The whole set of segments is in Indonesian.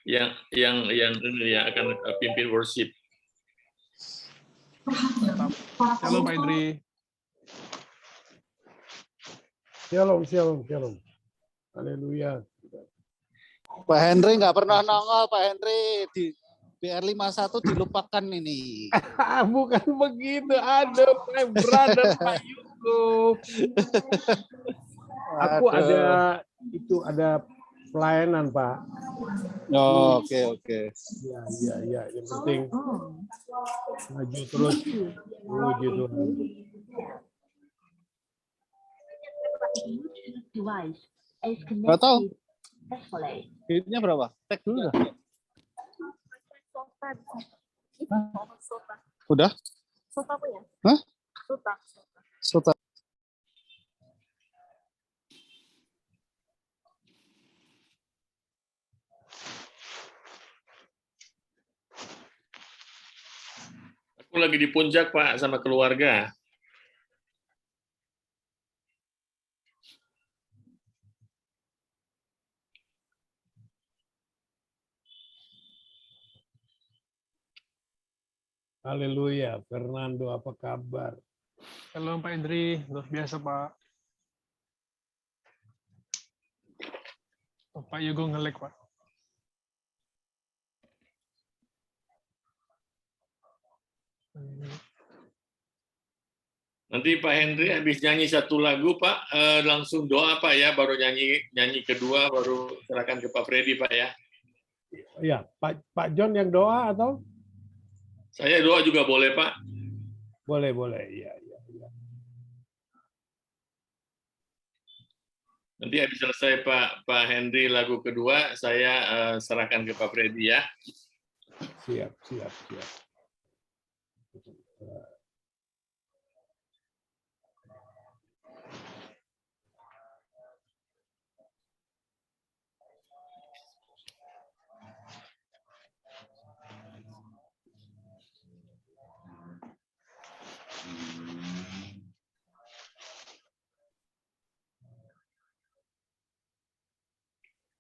yang akan pimpin worship. Shalom Pak Indri. Shalom. Haleluya. Pak Henry nggak pernah nongol, Pak Henry di BR51 dilupakan ini. Bukan begitu, ada my brother Pak Yugo. Aku ada pelayanan Pak. Oh, oke. Ya, yang penting maju terus menuju Tuhan. Nggak tahu. Hitnya berapa? Cek dulu dah. Udah? Hah? Sota. Aku lagi di puncak Pak sama keluarga. Haleluya, Fernando, apa kabar? Shalom Pak Indri, luar biasa Pak. Pak Yugo nge-lag Pak. Nanti Pak Henry habis nyanyi satu lagu Pak, langsung doa Pak ya, baru nyanyi kedua, baru serahkan ke Pak Freddy Pak ya. Ya, Pak John yang doa atau? Saya doa juga boleh Pak. Boleh. Ya. Nanti habis selesai Pak Henry lagu kedua, saya serahkan ke Pak Freddy ya. Siap.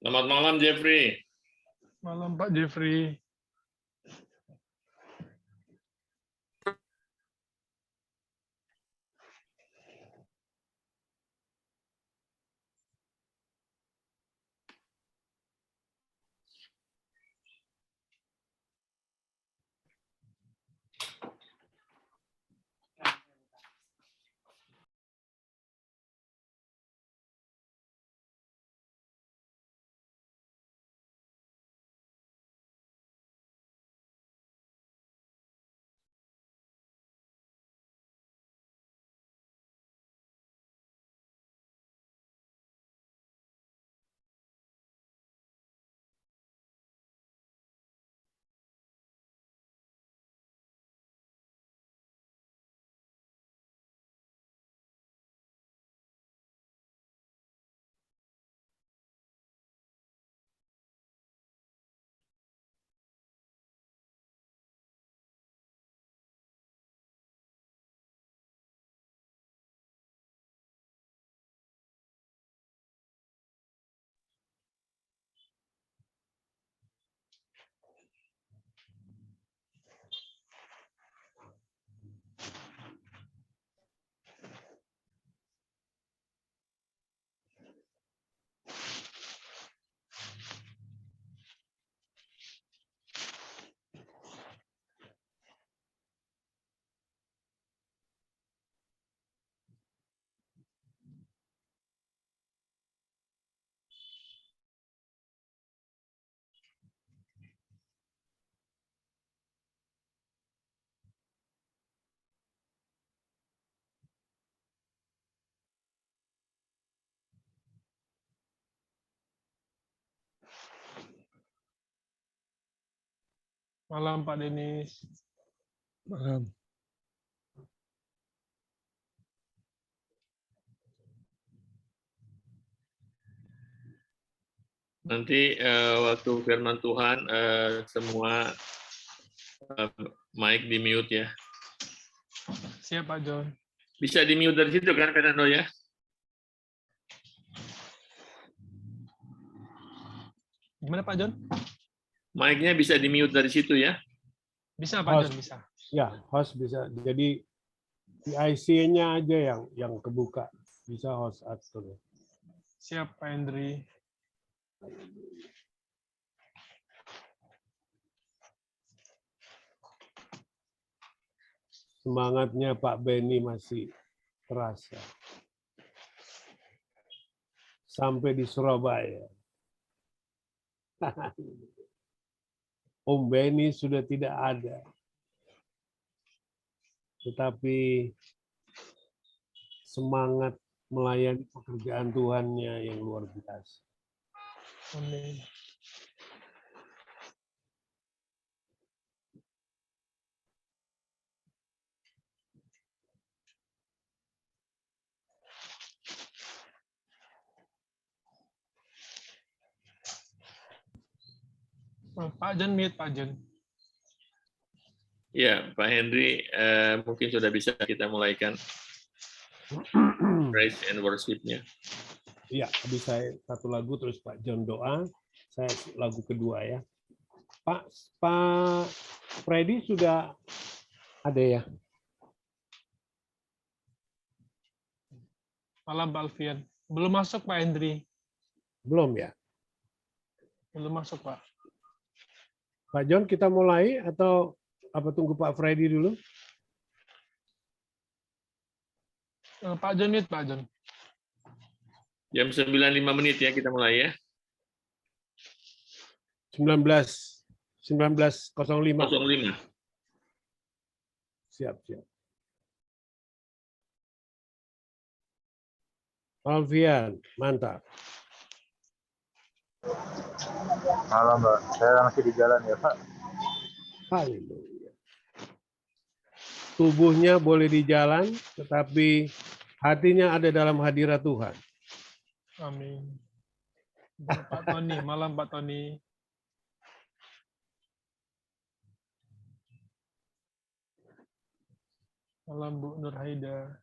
Selamat malam Jeffrey. Malam Pak Jeffrey. Malam Pak Denis. Malam. Nanti waktu firman Tuhan semua mic di mute ya. Siap Pak John. Bisa di mute dari situ kan Fernando ya? Gimana Pak John? Mic-nya bisa di-mute dari situ ya. Bisa Pak John, bisa. Ya, host bisa. Jadi PIC-nya aja yang kebuka. Bisa host atur. Siap Pak Hendri. Semangatnya Pak Benny masih terasa. Sampai di Surabaya. Om Benny sudah tidak ada. Tetapi semangat melayani pekerjaan Tuhannya yang luar biasa. Amin. Pak John mute, Pak John. Ya, Pak Henry, mungkin sudah bisa kita mulaikan praise and worship-nya. Iya, habis saya satu lagu terus Pak John doa, saya lagu kedua ya. Pak Freddy sudah ada ya? Malam Pak Alfian. Belum masuk Pak Hendri. Belum ya? Belum masuk Pak. Pak John kita mulai atau apa tunggu Pak Freddy dulu? Pak John mute, Pak John. Jam 9.05 menit ya kita mulai ya. 19.05. 05. Siap. Alfian, mantap. Malam, Mbak. Saya masih di jalan ya, Pak. Haleluya. Tubuhnya boleh di jalan, tetapi hatinya ada dalam hadirat Tuhan. Amin. Pak Tony, malam Pak Tony. Malam Bu Nur Haida.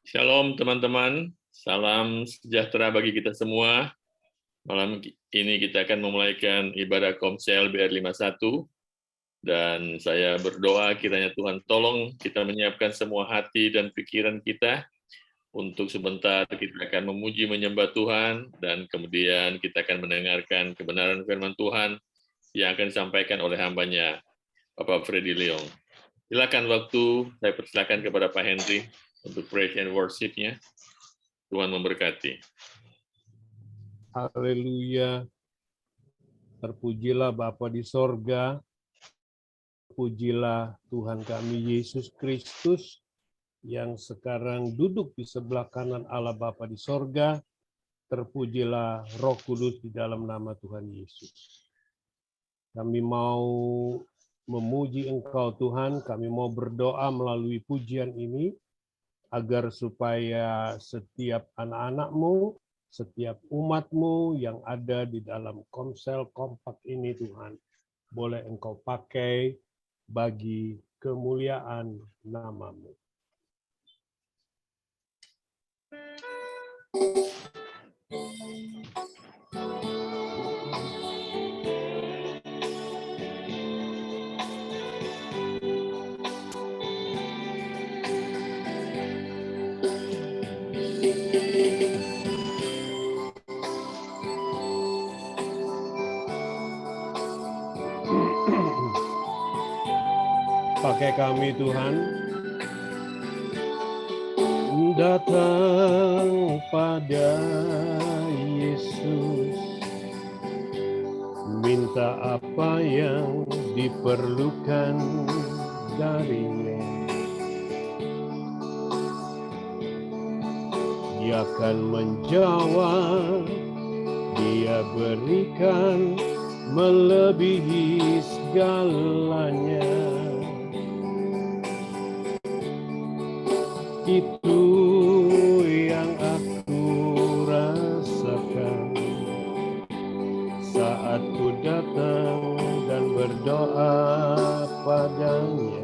Shalom teman-teman, salam sejahtera bagi kita semua. Malam ini kita akan memulaikan ibadah Komsel BR51 dan saya berdoa kiranya Tuhan tolong kita menyiapkan semua hati dan pikiran kita untuk sebentar kita akan memuji menyembah Tuhan dan kemudian kita akan mendengarkan kebenaran firman Tuhan yang akan disampaikan oleh hambanya Bapak Freddy Leong. Silakan waktu, saya persilakan kepada Pak Henry untuk praise and worship-nya. Tuhan memberkati. Haleluya. Terpujilah Bapa di sorga. Pujilah Tuhan kami Yesus Kristus yang sekarang duduk di sebelah kanan Allah Bapa di sorga. Terpujilah Roh Kudus di dalam nama Tuhan Yesus. Kami mau memuji Engkau Tuhan, kami mau berdoa melalui pujian ini, agar supaya setiap anak-anak-Mu, setiap umat-Mu yang ada di dalam Komsel Kompak ini Tuhan, boleh Engkau pakai bagi kemuliaan nama-Mu. Pakai kami Tuhan, datang pada Yesus, minta apa yang diperlukan darinya, Dia akan menjawab, Dia berikan melebihi segalanya. Itu yang aku rasakan saat ku datang dan berdoa padanya.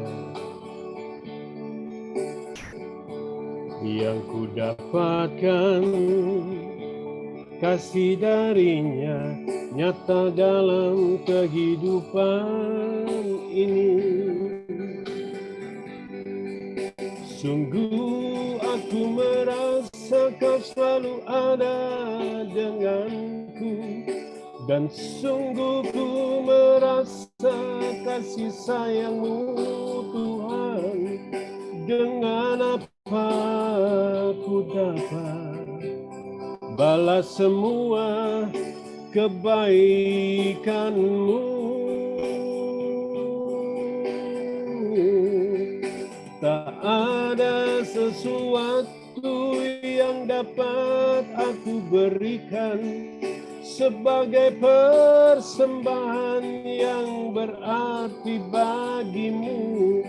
Yang ku dapatkan kasih darinya nyata dalam kehidupan ini. Sungguh aku merasa kau selalu ada denganku, dan sungguh ku merasa kasih sayang-Mu Tuhan. Dengan apa ku dapat balas semua kebaikan-Mu? Tak ada sesuatu yang dapat aku berikan sebagai persembahan yang berarti bagimu.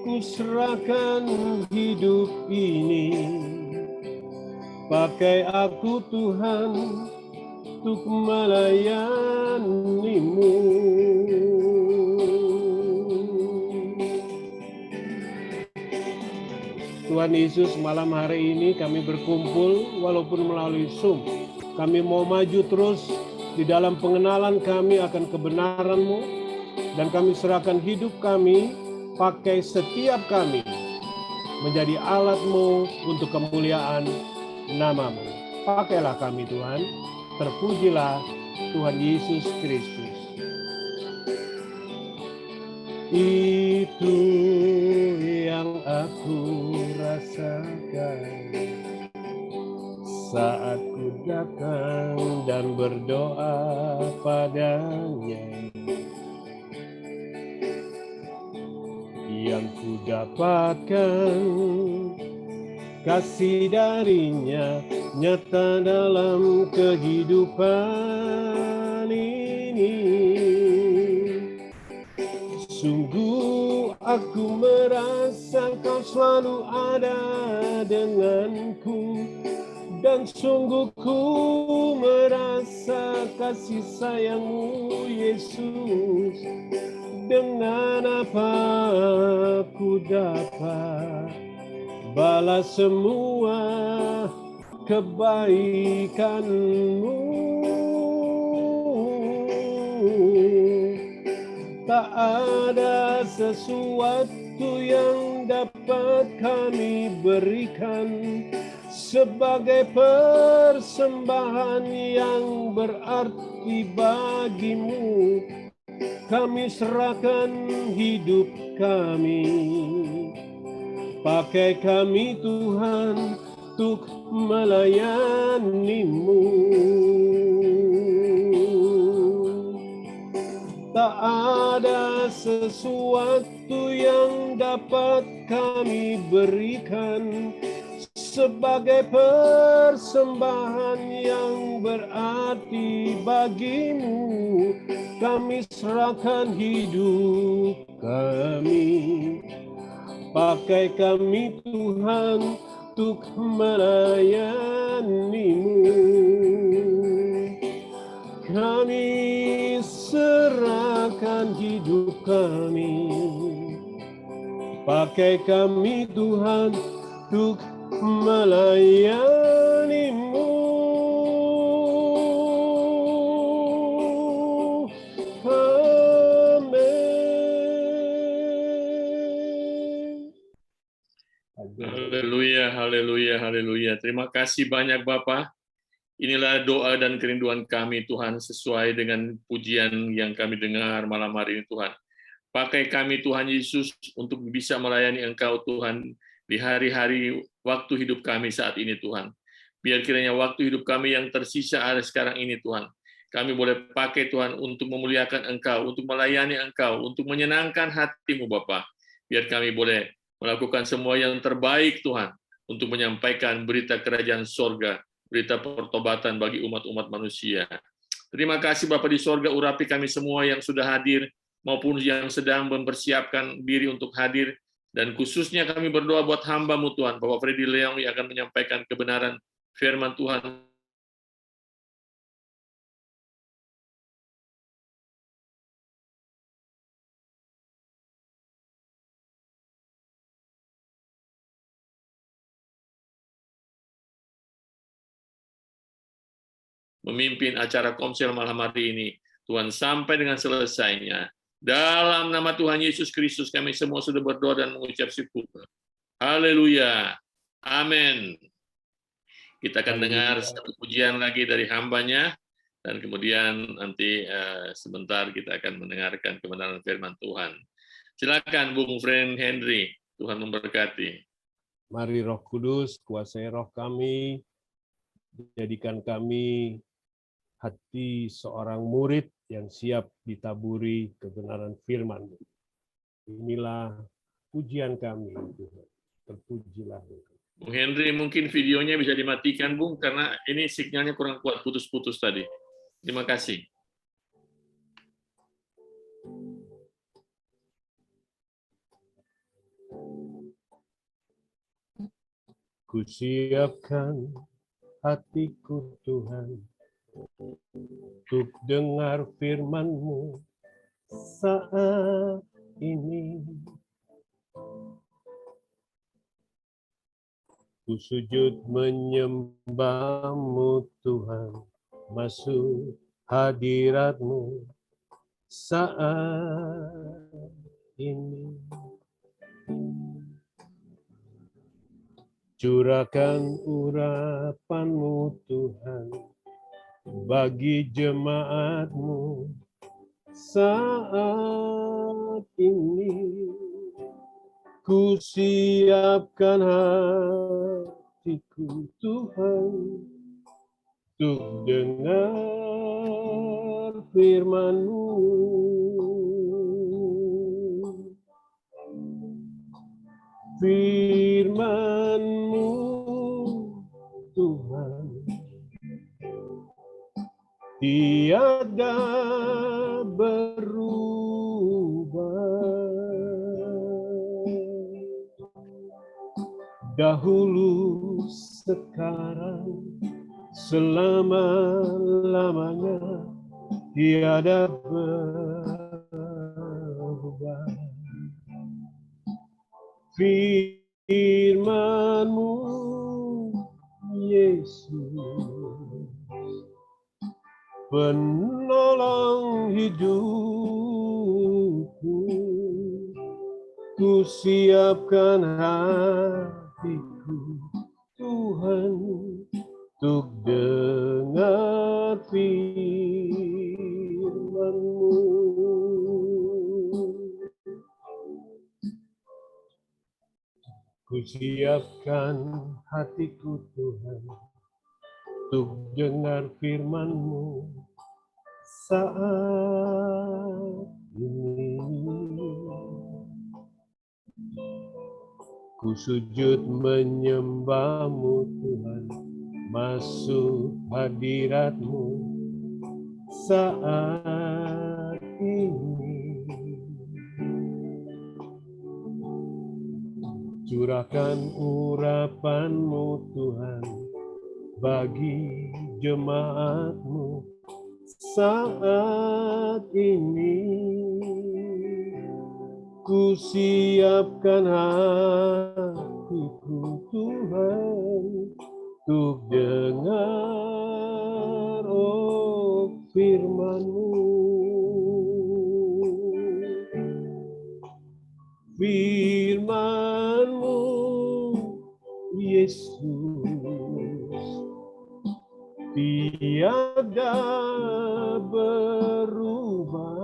Ku serahkan hidup ini, pakai aku Tuhan untuk melayani-Mu. Tuhan Yesus, malam hari ini kami berkumpul walaupun melalui Zoom. Kami mau maju terus di dalam pengenalan kami akan kebenaran-Mu, dan kami serahkan hidup kami, pakai setiap kami menjadi alat-Mu untuk kemuliaan nama-Mu. Pakailah kami Tuhan, terpujilah Tuhan Yesus Kristus. Itu yang aku rasakan saat ku datang dan berdoa padanya. Yang ku dapatkan kasih darinya nyata dalam kehidupan ini. Sungguh aku merasa kau selalu ada denganku, dan sungguh ku merasa kasih sayang-Mu Yesus. Dengan apa aku dapat balas semua kebaikan-Mu? Tak ada sesuatu yang dapat kami berikan sebagai persembahan yang berarti bagimu. Kami serahkan hidup kami, pakai kami Tuhan untuk melayani-Mu. Tak ada sesuatu yang dapat kami berikan sebagai persembahan yang berarti bagimu. Kami serahkan hidup kami, pakai kami Tuhan untuk melayani-Mu. Kami serahkan hidup kami, pakai kami Tuhan untuk melayani-Mu. Amin. Haleluya, haleluya, haleluya. Terima kasih banyak Bapak. Inilah doa dan kerinduan kami Tuhan, sesuai dengan pujian yang kami dengar malam hari ini Tuhan. Pakai kami Tuhan Yesus untuk bisa melayani Engkau Tuhan di hari-hari waktu hidup kami saat ini Tuhan. Biar kiranya waktu hidup kami yang tersisa ada sekarang ini Tuhan, kami boleh pakai Tuhan untuk memuliakan Engkau, untuk melayani Engkau, untuk menyenangkan hati-Mu Bapa. Biar kami boleh melakukan semua yang terbaik Tuhan, untuk menyampaikan berita kerajaan sorga, berita pertobatan bagi umat-umat manusia. Terima kasih Bapa di sorga, urapi kami semua yang sudah hadir, maupun yang sedang mempersiapkan diri untuk hadir, dan khususnya kami berdoa buat hamba-Mu Tuhan, Bapak Freddy Leong yang akan menyampaikan kebenaran firman Tuhan. Memimpin acara Komsel malam hari ini, Tuhan, sampai dengan selesainya. Dalam nama Tuhan Yesus Kristus, kami semua sudah berdoa dan mengucap syukur. Haleluya. Amin. Kita akan dengar satu pujian lagi dari hambanya, dan kemudian nanti sebentar kita akan mendengarkan kebenaran firman Tuhan. Silakan Bung Friend Henry, Tuhan memberkati. Mari Roh Kudus, kuasai roh kami, jadikan kami hati seorang murid yang siap ditaburi kebenaran firman. Inilah pujian kami, Tuhan. Terpujilah. Bung Henry, mungkin videonya bisa dimatikan, Bung, karena ini sinyalnya kurang kuat, putus-putus tadi. Terima kasih. Kusiapkan hatiku, Tuhan, untuk dengar firman-Mu saat ini. Ku sujud menyembah-Mu, Tuhan, masuk hadirat-Mu saat ini. Curahkan urapan-Mu, Tuhan, bagi jemaat-Mu saat ini. Ku siapkan hatiku, Tuhan, untuk dengar firman-Mu. Firman-Mu, Tuhan, tiada berubah. Dahulu, sekarang, selama-lamanya, tiada berubah. Firman-Mu, Yesus, penolong hidupku. Ku siapkan hatiku, Tuhan, untuk dengar firman-Mu. Ku siapkan hatiku, Tuhan, untuk dengar firman-Mu saat ini. Ku sujud menyembah-Mu, Tuhan, masuk hadirat-Mu saat ini. Curahkan urapan-Mu, Tuhan, bagi jemaat-Mu saat ini. Ku siapkan hatiku, Tuhan, untuk dengar firman-Mu. Firman-Mu, Yesus, tiada berubah.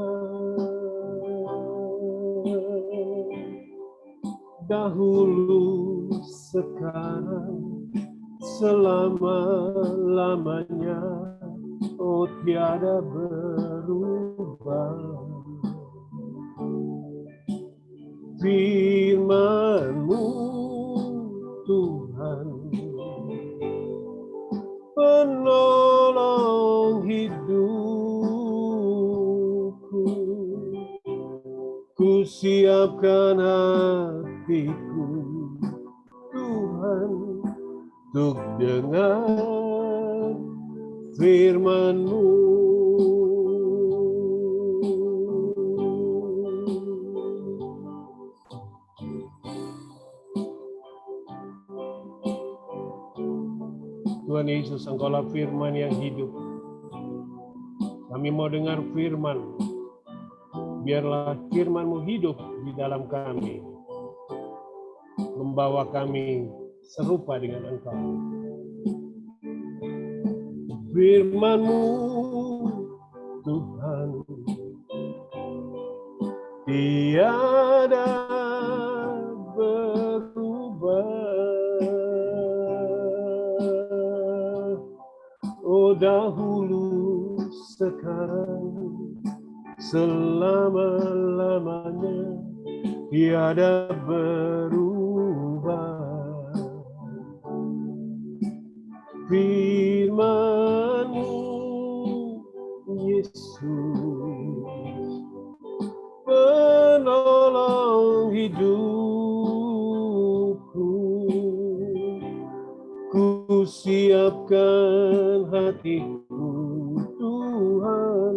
Dahulu, sekarang, selama-lamanya, oh tiada berubah. Firman-Mu, Tuhan, penolong hidupku, ku siapkan hatiku, Tuhan, untuk dengar firman-Mu. Tuhan Yesus, Engkaulah firman yang hidup. Kami mau dengar firman. Biarlah firman-Mu hidup di dalam kami. Membawa kami serupa dengan Engkau. Firman-Mu, Tuhan, tiada berubah. Oh, dahulu, sekarang, selama-lamanya tiada berubah. Firman-Mu, Yesus, penolong hidupku, ku siapkan hatiku, Tuhan,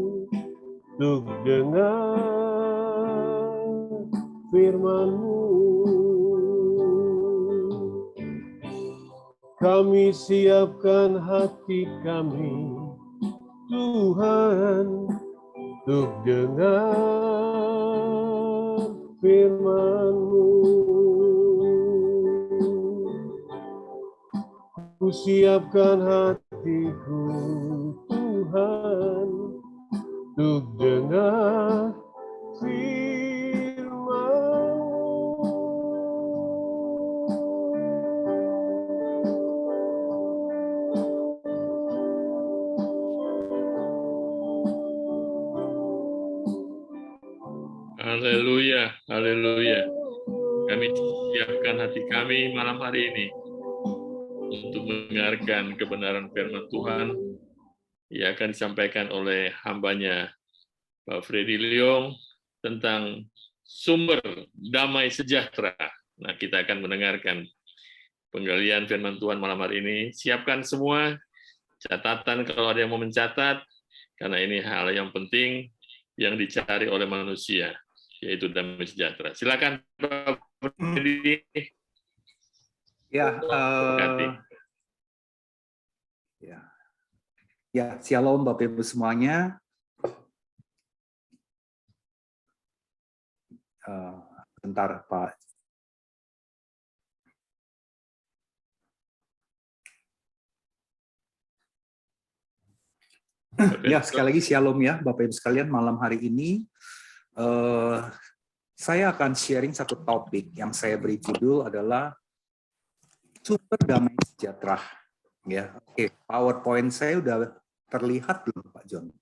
untuk dengar firman-Mu. Kami siapkan hati kami, Tuhan, untuk dengar firman-Mu. Ku siapkan hatiku, Tuhan, untuk dengar Haleluya, haleluya. Kami siapkan hati kami malam hari ini untuk mendengarkan kebenaran firman Tuhan yang akan disampaikan oleh hambanya Pak Freddy Leong tentang sumber damai sejahtera. Nah, kita akan mendengarkan penggalian firman Tuhan malam hari ini. Siapkan semua catatan kalau ada yang mau mencatat, karena ini hal yang penting yang dicari oleh manusia, yaitu damai sejahtera. Silakan Pak Freddy. Ya, Berkati. ya, shalom Bapak Ibu semuanya. Bentar Pak. Ya, sekali lagi shalom ya Bapak Ibu sekalian. Malam hari ini saya akan sharing satu topik yang saya beri judul adalah sumber damai sejahtera. Ya, oke. PowerPoint saya udah terlihat belum Pak John?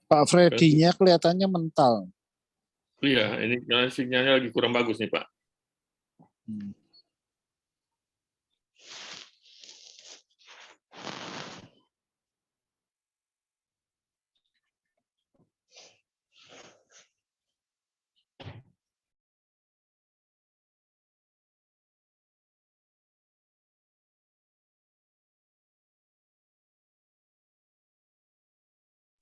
Pak Freddy-nya kelihatannya mental. Iya, ini sinyalnya lagi kurang bagus nih, Pak.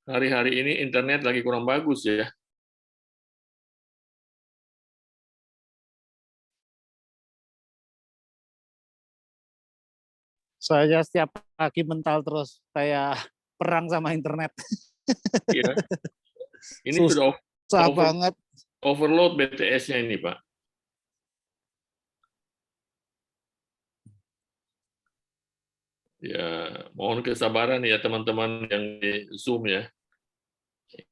Hari-hari ini internet lagi kurang bagus ya. Saya setiap pagi mental terus kayak perang sama internet. Iya. Ini Susah sudah banget. overload BTS-nya ini, Pak. Ya, mohon kesabaran ya teman-teman yang di Zoom ya.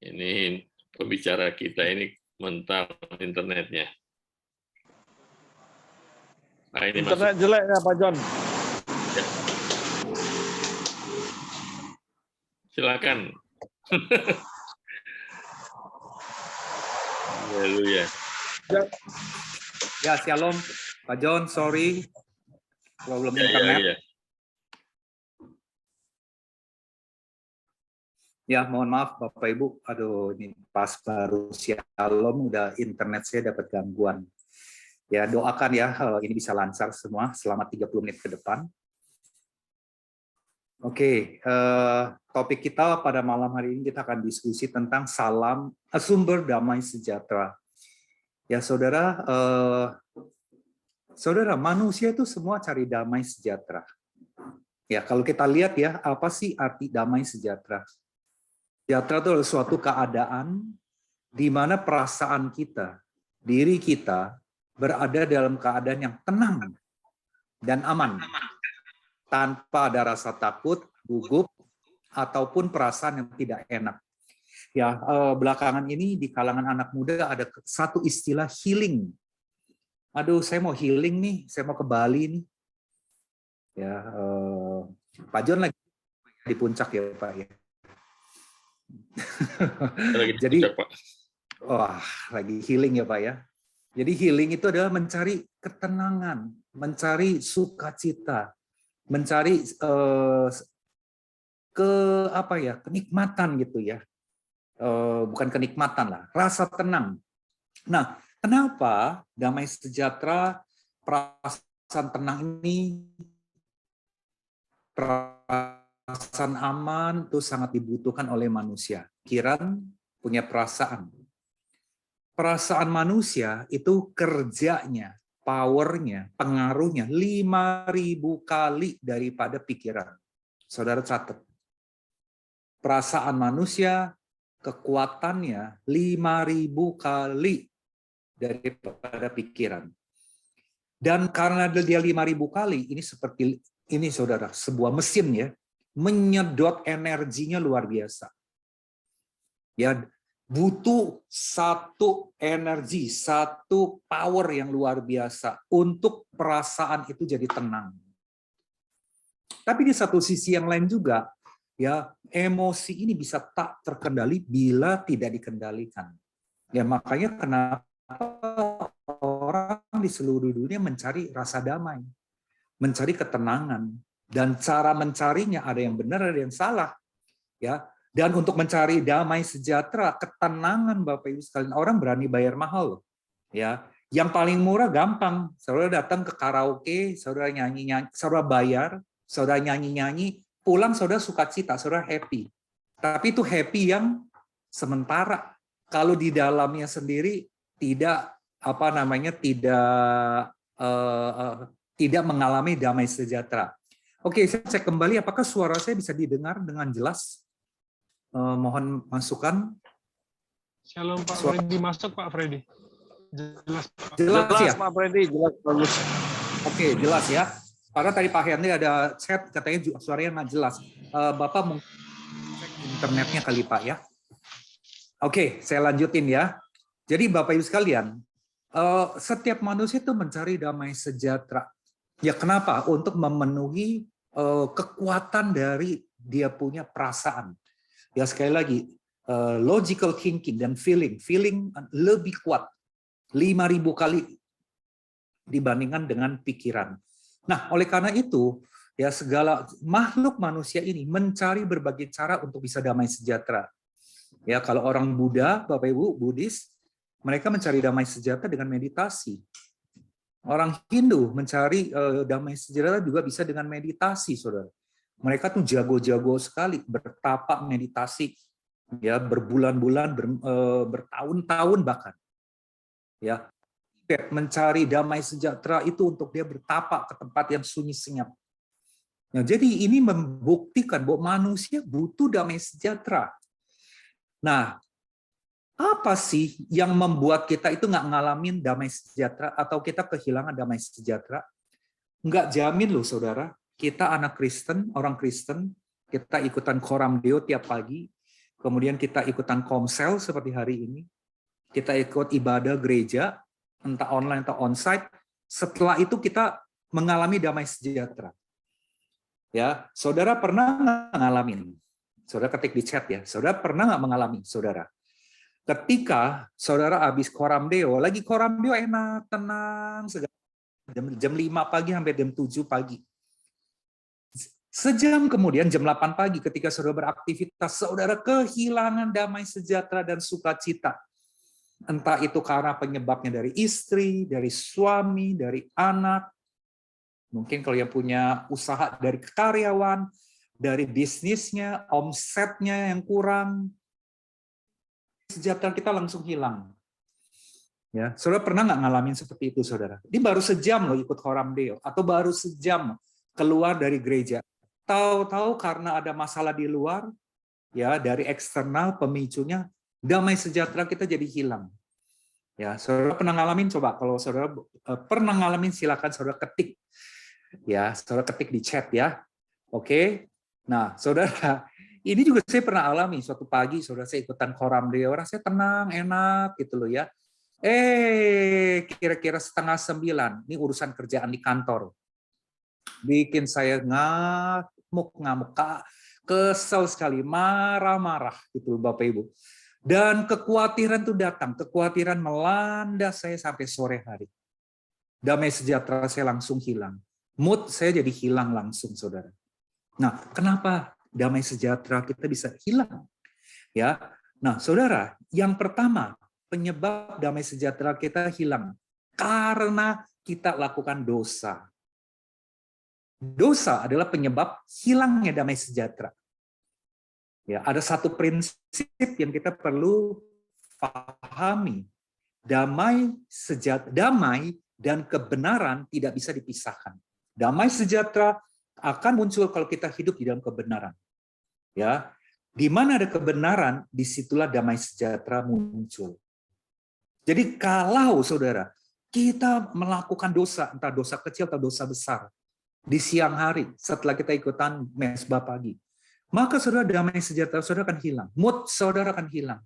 Ini pembicara kita ini mental internetnya. Nah, ini Internet masuk. jelek ya Pak John. Ya. Silakan. Haleluya. Ya, shalom. Pak John, sorry. Problem internet. Ya. Ya, mohon maaf Bapak Ibu. Aduh, ini pas baru shalom udah internet saya dapat gangguan. Ya, doakan ya ini bisa lancar semua selama 30 menit ke depan. Oke, topik kita pada malam hari ini kita akan diskusi tentang sumber damai sejahtera. Ya, saudara, manusia itu semua cari damai sejahtera. Ya, kalau kita lihat ya, apa sih arti damai sejahtera? Sejahtera itu adalah suatu keadaan di mana perasaan kita, diri kita berada dalam keadaan yang tenang dan aman, tanpa ada rasa takut, gugup, ataupun perasaan yang tidak enak. Ya, belakangan ini di kalangan anak muda ada satu istilah healing. Aduh, saya mau healing nih, saya mau ke Bali nih. Ya, Pak John lagi di puncak ya Pak ya. Jadi, wah, lagi healing ya Pak ya. Jadi healing itu adalah mencari ketenangan, mencari sukacita, mencari kenikmatan gitu ya. Bukan kenikmatan lah, rasa tenang. Nah, kenapa damai sejahtera, perasaan tenang ini, perasaan aman itu sangat dibutuhkan oleh manusia. Pikiran punya perasaan. Perasaan manusia itu kerjanya, powernya, pengaruhnya 5.000 kali daripada pikiran. Saudara catat. Perasaan manusia, kekuatannya 5.000 kali daripada pikiran. Dan karena dia 5.000 kali, ini seperti ini saudara, sebuah mesin ya, menyedot energinya luar biasa. Ya, butuh satu energi, satu power yang luar biasa untuk perasaan itu jadi tenang. Tapi di satu sisi yang lain juga, ya emosi ini bisa tak terkendali bila tidak dikendalikan. Ya makanya kenapa orang di seluruh dunia mencari rasa damai, mencari ketenangan, dan cara mencarinya ada yang benar, ada yang salah. Ya. Dan untuk mencari damai sejahtera, ketenangan Bapak Ibu sekalian, orang berani bayar mahal. Ya, yang paling murah gampang. Saudara datang ke karaoke, saudara nyanyi-nyanyi, saudara bayar, saudara nyanyi-nyanyi, pulang saudara sukacita, saudara happy. Tapi itu happy yang sementara. Kalau di dalamnya sendiri tidak tidak mengalami damai sejahtera. Oke, saya cek kembali apakah suara saya bisa didengar dengan jelas? Mohon masukan. Shalom Pak Freddy, masuk Pak Freddy. Jelas Pak. Jelas ya? Pak Freddy, jelas bagus. Oke, jelas ya. Karena tadi Pak Henry ada chat katanya suaranya nggak jelas. Bapak mau cek internetnya kali Pak ya. Oke, saya lanjutin ya. Jadi Bapak Ibu sekalian, setiap manusia itu mencari damai sejahtera. Ya kenapa? Untuk memenuhi kekuatan dari dia punya perasaan. Ya sekali lagi, logical thinking dan feeling lebih kuat 5.000 kali dibandingkan dengan pikiran. Nah, oleh karena itu, ya segala makhluk manusia ini mencari berbagai cara untuk bisa damai sejahtera. Ya, kalau orang Buddha, Bapak Ibu, Buddhis, mereka mencari damai sejahtera dengan meditasi. Orang Hindu mencari damai sejahtera juga bisa dengan meditasi, Saudara. Mereka tuh jago-jago sekali bertapa meditasi, ya berbulan-bulan, bertahun-tahun bahkan. Ya, mencari damai sejahtera itu untuk dia bertapa ke tempat yang sunyi senyap. Nah, jadi ini membuktikan bahwa manusia butuh damai sejahtera. Nah, apa sih yang membuat kita itu nggak ngalamin damai sejahtera atau kita kehilangan damai sejahtera? Nggak jamin loh, Saudara. Kita anak Kristen, orang Kristen, kita ikutan Coram Deo tiap pagi, kemudian kita ikutan komsel seperti hari ini, kita ikut ibadah gereja, entah online atau onsite. Setelah itu kita mengalami damai sejahtera. Ya, Saudara pernah nggak ngalamin? Saudara ketik di chat ya. Saudara pernah nggak mengalami, Saudara? Ketika Saudara habis Coram Deo, lagi Coram Deo enak, tenang, jam 5 pagi sampai jam 7 pagi. Sejam kemudian, jam 8 pagi, ketika Saudara beraktivitas, Saudara kehilangan damai sejahtera dan sukacita. Entah itu karena penyebabnya dari istri, dari suami, dari anak. Mungkin kalau yang punya usaha dari karyawan, dari bisnisnya, omsetnya yang kurang, sejahtera kita langsung hilang. Ya, Saudara pernah nggak ngalamin seperti itu, Saudara? Ini baru sejam loh ikut Coram Deo, atau baru sejam keluar dari gereja. Tahu-tahu karena ada masalah di luar, ya dari eksternal pemicunya, damai sejahtera kita jadi hilang. Ya, Saudara pernah ngalamin? Coba kalau Saudara pernah ngalamin, silakan Saudara ketik. Ya, Saudara ketik di chat ya. Oke. Nah, Saudara, ini juga saya pernah alami. Suatu pagi, Saudara, saya ikutan Coram Deo, rasanya tenang, enak gitu loh ya. Kira-kira 8:30, ini urusan kerjaan di kantor. Bikin saya ngamuk, kesel sekali, marah-marah gitu Bapak Ibu. Dan kekhawatiran itu datang, kekhawatiran melanda saya sampai sore hari. Damai sejahtera saya langsung hilang. Mood saya jadi hilang langsung, Saudara. Nah, kenapa damai sejahtera kita bisa hilang? Ya. Nah, Saudara, yang pertama, penyebab damai sejahtera kita hilang karena kita lakukan dosa. Dosa adalah penyebab hilangnya damai sejahtera. Ya, ada satu prinsip yang kita perlu pahami. Damai dan kebenaran tidak bisa dipisahkan. Damai sejahtera akan muncul kalau kita hidup di dalam kebenaran. Ya, di mana ada kebenaran, disitulah damai sejahtera muncul. Jadi kalau Saudara, kita melakukan dosa, entah dosa kecil atau dosa besar, di siang hari setelah kita ikutan mesbah pagi, maka Saudara damai sejahtera Saudara akan hilang. Mood Saudara akan hilang.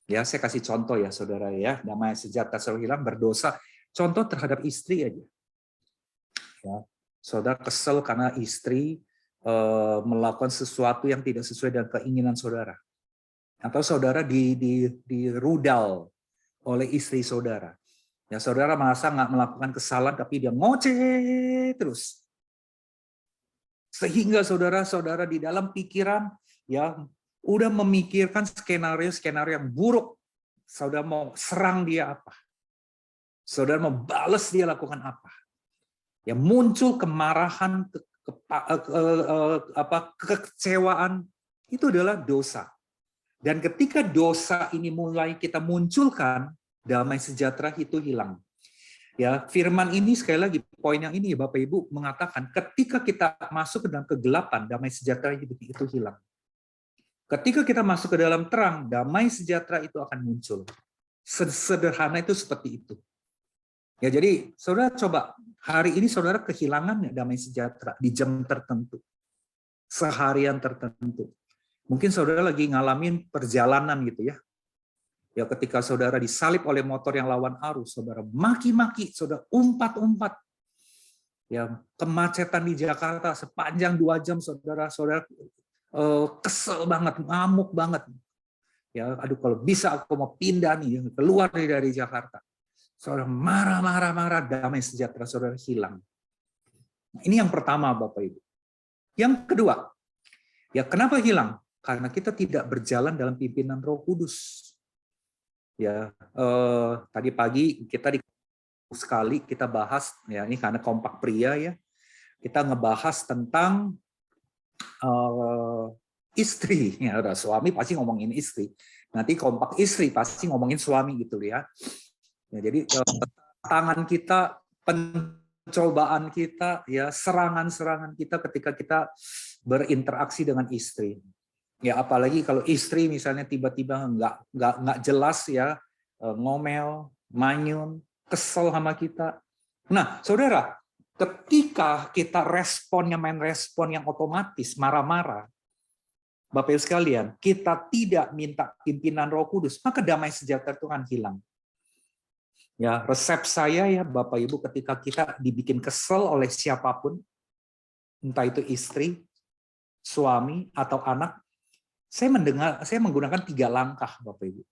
Ya, saya kasih contoh ya Saudara ya, damai sejahtera Saudara hilang berdosa. Contoh terhadap istri aja. Ya, Saudara kesel karena istri melakukan sesuatu yang tidak sesuai dengan keinginan Saudara. Atau Saudara dirudal oleh istri Saudara. Ya, Saudara merasa nggak melakukan kesalahan, tapi dia ngoceh terus. Sehingga saudara-saudara di dalam pikiran ya udah memikirkan skenario yang buruk. Saudara mau serang dia apa? Saudara mau balas dia lakukan apa? Ya muncul kemarahan, kekecewaan, itu adalah dosa. Dan ketika dosa ini mulai kita munculkan, damai sejahtera itu hilang. Ya, firman ini sekali lagi poin yang ini Bapak Ibu mengatakan ketika kita masuk ke dalam kegelapan, damai sejahtera itu hilang. Ketika kita masuk ke dalam terang, damai sejahtera itu akan muncul. Sederhana itu seperti itu. Ya, jadi Saudara coba hari ini Saudara kehilangan damai sejahtera di jam tertentu. Seharian tertentu. Mungkin Saudara lagi ngalamin perjalanan gitu ya. Ya, ketika Saudara disalib oleh motor yang lawan arus, Saudara maki-maki, Saudara umpat-umpat. Ya, kemacetan di Jakarta sepanjang 2 jam, Saudara kesel banget, ngamuk banget. Ya, aduh kalau bisa aku mau pindah nih, keluar dari Jakarta. Saudara marah, damai sejahtera saudara hilang. Ini yang pertama, Bapak Ibu. Yang kedua, ya kenapa hilang? Karena kita tidak berjalan dalam pimpinan Roh Kudus. Ya, tadi pagi kita sekali kita bahas, ya ini karena kompak pria ya, kita ngebahas tentang istri. Ya, udah suami pasti ngomongin istri. Nanti kompak istri pasti ngomongin suami gitu ya. Ya, jadi tangan kita, pencobaan kita, ya serangan-serangan kita ketika kita berinteraksi dengan istri. Ya apalagi kalau istri misalnya tiba-tiba nggak jelas ya, ngomel, manyun, kesel sama kita. Nah, saudara, ketika kita responnya main respon yang otomatis, marah-marah, Bapak Ibu sekalian, kita tidak minta pimpinan Roh Kudus, maka damai sejahtera itu akan hilang. Ya, resep saya ya Bapak Ibu, ketika kita dibikin kesel oleh siapapun, entah itu istri, suami atau anak, saya menggunakan 3 langkah Bapak Ibu.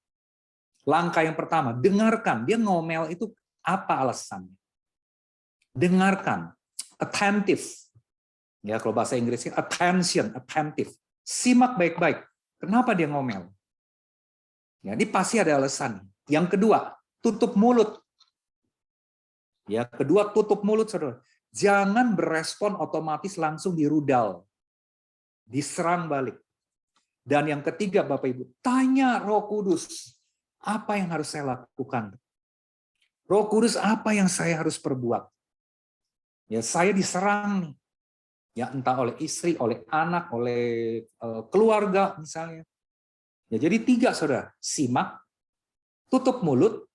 Langkah yang pertama, dengarkan dia ngomel itu apa alasannya. Dengarkan, attentive. Ya, kalau bahasa Inggrisnya attention, attentive. Simak baik-baik. Kenapa dia ngomel? Ya, ini pasti ada alasan. Yang kedua, tutup mulut. Ya, kedua tutup mulut, saudara. Jangan berespon otomatis langsung dirudal, diserang balik. Dan yang ketiga, Bapak Ibu, tanya Roh Kudus, apa yang harus saya lakukan? Roh Kudus, apa yang saya harus perbuat? Ya, saya diserang nih. Ya, entah oleh istri, oleh anak, oleh keluarga misalnya. Ya, jadi 3, saudara. Simak, tutup mulut,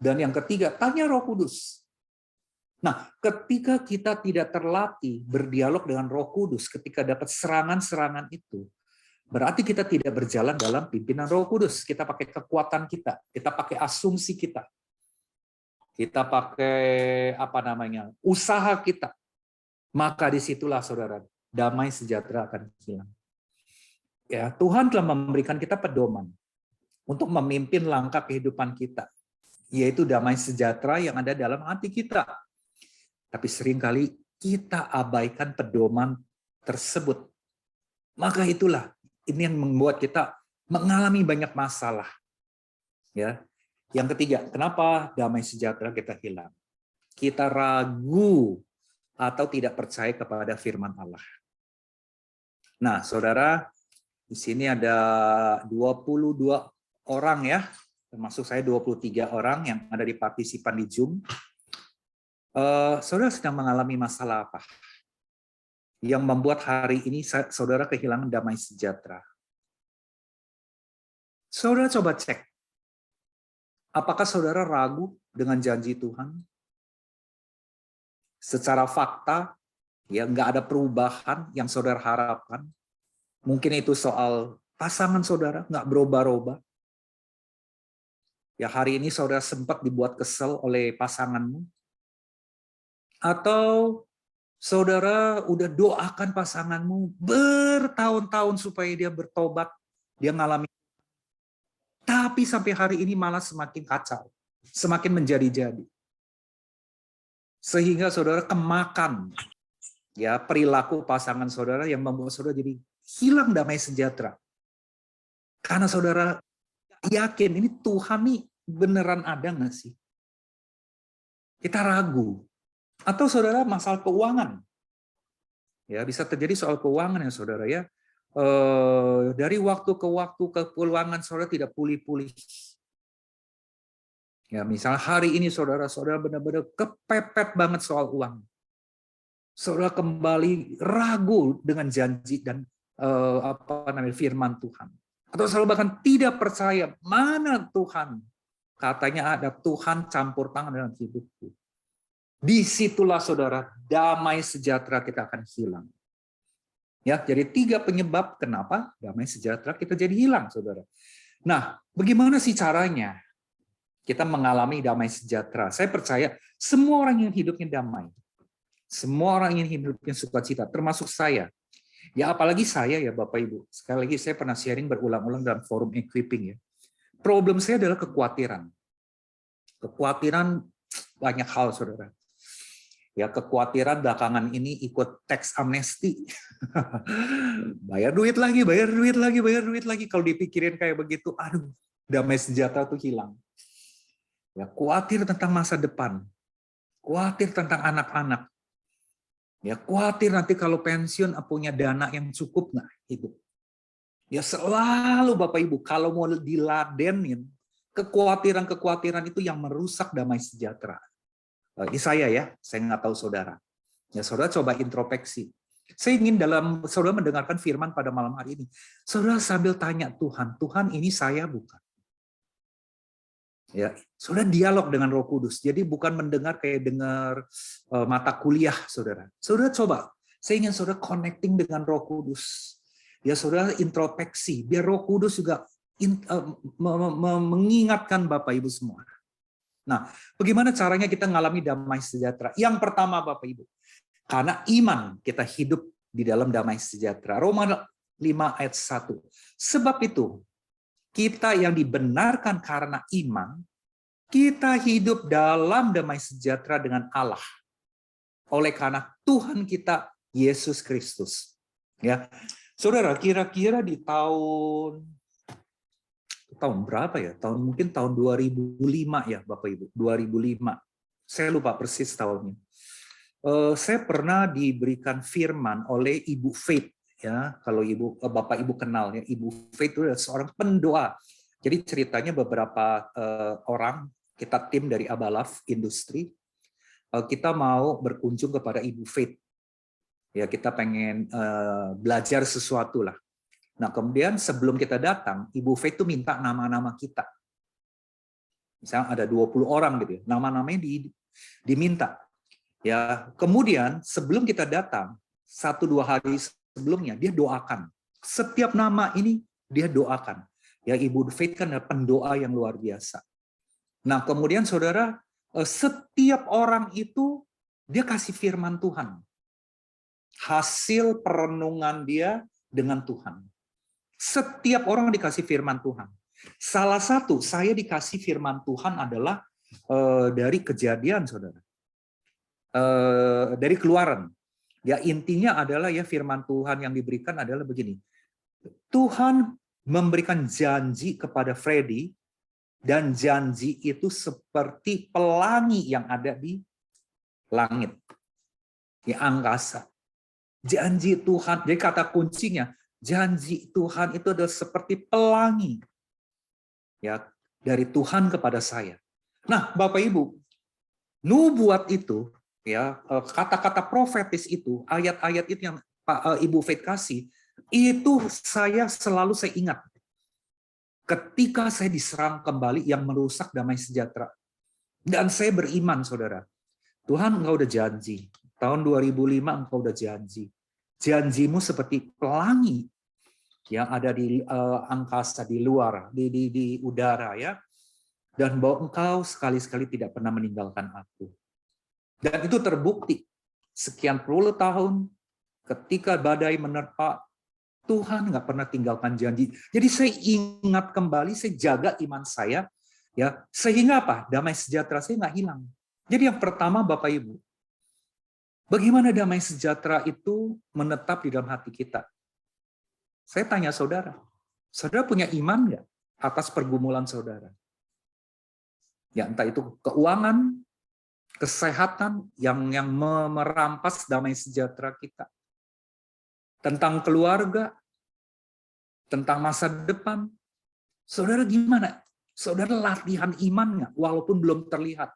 dan yang ketiga, tanya Roh Kudus. Nah, ketika kita tidak terlatih berdialog dengan Roh Kudus, ketika dapat serangan-serangan itu, berarti kita tidak berjalan dalam pimpinan Roh Kudus. Kita pakai kekuatan kita pakai asumsi kita pakai usaha kita. Maka disitulah saudara, damai sejahtera akan hilang. Ya, Tuhan telah memberikan kita pedoman untuk memimpin langkah kehidupan kita, yaitu damai sejahtera yang ada dalam hati kita. Tapi seringkali kita abaikan pedoman tersebut. Maka itulah ini yang membuat kita mengalami banyak masalah. Ya. Yang ketiga, kenapa damai sejahtera kita hilang? Kita ragu atau tidak percaya kepada firman Allah. Nah, saudara, di sini ada 22 orang ya, termasuk saya 23 orang yang ada di partisipan di Zoom. Saudara sedang mengalami masalah apa? Yang membuat hari ini saudara kehilangan damai sejahtera. Saudara coba cek. Apakah saudara ragu dengan janji Tuhan? Secara fakta, ya nggak ada perubahan yang saudara harapkan. Mungkin itu soal pasangan saudara nggak berubah-ubah. Ya hari ini saudara sempat dibuat kesel oleh pasanganmu. Atau saudara udah doakan pasanganmu bertahun-tahun supaya dia bertobat, dia ngalami. Tapi sampai hari ini malah semakin kacau, semakin menjadi-jadi. Sehingga saudara kemakan ya perilaku pasangan saudara yang membuat saudara jadi hilang damai sejahtera. Karena saudara yakin ini Tuhan nih beneran ada nggak sih? Kita ragu. Atau saudara masalah keuangan. Ya, bisa terjadi soal keuangan ya saudara ya. Dari waktu ke waktu keuangan saudara tidak pulih-pulih. Ya, misalnya hari ini saudara benar-benar kepepet banget soal uang. Saudara kembali ragu dengan janji dan firman Tuhan. Atau saudara bahkan tidak percaya mana Tuhan. Katanya ada Tuhan campur tangan dalam hidupku. Disitulah saudara damai sejahtera kita akan hilang. Ya, jadi 3 penyebab kenapa damai sejahtera kita jadi hilang, saudara. Nah, bagaimana sih caranya kita mengalami damai sejahtera? Saya percaya semua orang yang hidupnya damai, semua orang yang hidupnya sukacita, termasuk saya. Ya apalagi saya ya Bapak Ibu. Sekali lagi saya pernah sharing berulang-ulang dalam forum equipping ya. Problem saya adalah kekhawatiran. Kekhawatiran banyak hal, saudara. Ya kekhawatiran belakangan ini ikut tax amnesty. Bayar duit lagi, bayar duit lagi, bayar duit lagi. Kalau dipikirin kayak begitu, aduh, damai sejahtera tuh hilang. Ya khawatir tentang masa depan. Khawatir tentang anak-anak. Ya khawatir nanti kalau pensiun punya dana yang cukup nggak hidup. Ya selalu Bapak Ibu kalau mau diladenin kekhawatiran-kekhawatiran itu yang merusak damai sejahtera. Ini saya nggak tahu saudara. Ya saudara coba introspeksi. Saya ingin saudara mendengarkan firman pada malam hari ini. Saudara sambil tanya Tuhan, Tuhan ini saya bukan. Ya, saudara dialog dengan Roh Kudus. Jadi bukan mendengar kayak dengar mata kuliah, saudara. Saudara coba, saya ingin saudara connecting dengan Roh Kudus. Ya, saudara introspeksi, biar Roh Kudus juga mengingatkan Bapak Ibu semua. Nah, bagaimana caranya kita mengalami damai sejahtera? Yang pertama, Bapak Ibu, karena iman kita hidup di dalam damai sejahtera. Roma 5 ayat 1. Sebab itu, kita yang dibenarkan karena iman, kita hidup dalam damai sejahtera dengan Allah. Oleh karena Tuhan kita, Yesus Kristus. Ya, saudara, kira-kira di tahun berapa ya? Mungkin tahun 2005 ya, Bapak Ibu. 2005. Saya lupa persis tahunnya. Saya pernah diberikan firman oleh Ibu Faith. Ya, kalau Bapak Ibu kenal ya, Ibu Faith itu adalah seorang pendoa. Jadi ceritanya beberapa orang, kita tim dari Abalaf Industri, kita mau berkunjung kepada Ibu Faith. Ya, kita pengen belajar sesuatu lah. Nah, kemudian sebelum kita datang, Ibu Faith itu minta nama-nama kita. Misalnya ada 20 orang gitu ya, nama-namanya diminta. Ya, kemudian sebelum kita datang, 1-2 hari sebelumnya dia doakan. Setiap nama ini dia doakan. Ya, Ibu Faith kan adalah pendoa yang luar biasa. Nah, kemudian saudara, setiap orang itu dia kasih firman Tuhan. Hasil perenungan dia dengan Tuhan. Setiap orang dikasih firman Tuhan. Salah satu saya dikasih firman Tuhan adalah dari Kejadian, saudara. Dari Keluaran. Ya, intinya adalah ya firman Tuhan yang diberikan adalah begini. Tuhan memberikan janji kepada Freddy, dan janji itu seperti pelangi yang ada di langit, di angkasa. Janji Tuhan, jadi kata kuncinya, janji Tuhan itu adalah seperti pelangi ya dari Tuhan kepada saya. Nah, Bapak Ibu, nubuat itu ya, kata-kata profetis itu, ayat-ayat itu yang Ibu Faith kasih, itu saya ingat. Ketika saya diserang kembali yang merusak damai sejahtera. Dan saya beriman, saudara. Tuhan, Engkau udah janji. Tahun 2005 Engkau udah janji. Janjimu seperti pelangi yang ada di angkasa, di luar, di udara, ya. Dan bahwa Engkau sekali-sekali tidak pernah meninggalkan aku. Dan itu terbukti. Sekian puluh tahun, ketika badai menerpa, Tuhan nggak pernah tinggalkan janji. Jadi saya ingat kembali, saya jaga iman saya, ya, sehingga apa? Damai sejahtera saya nggak hilang. Jadi yang pertama, Bapak Ibu, bagaimana damai sejahtera itu menetap di dalam hati kita? Saya tanya saudara, saudara punya iman nggak atas pergumulan saudara? Ya, entah itu keuangan, kesehatan yang merampas damai sejahtera kita. Tentang keluarga, tentang masa depan. Saudara gimana? Saudara latihan iman nggak? Walaupun belum terlihat.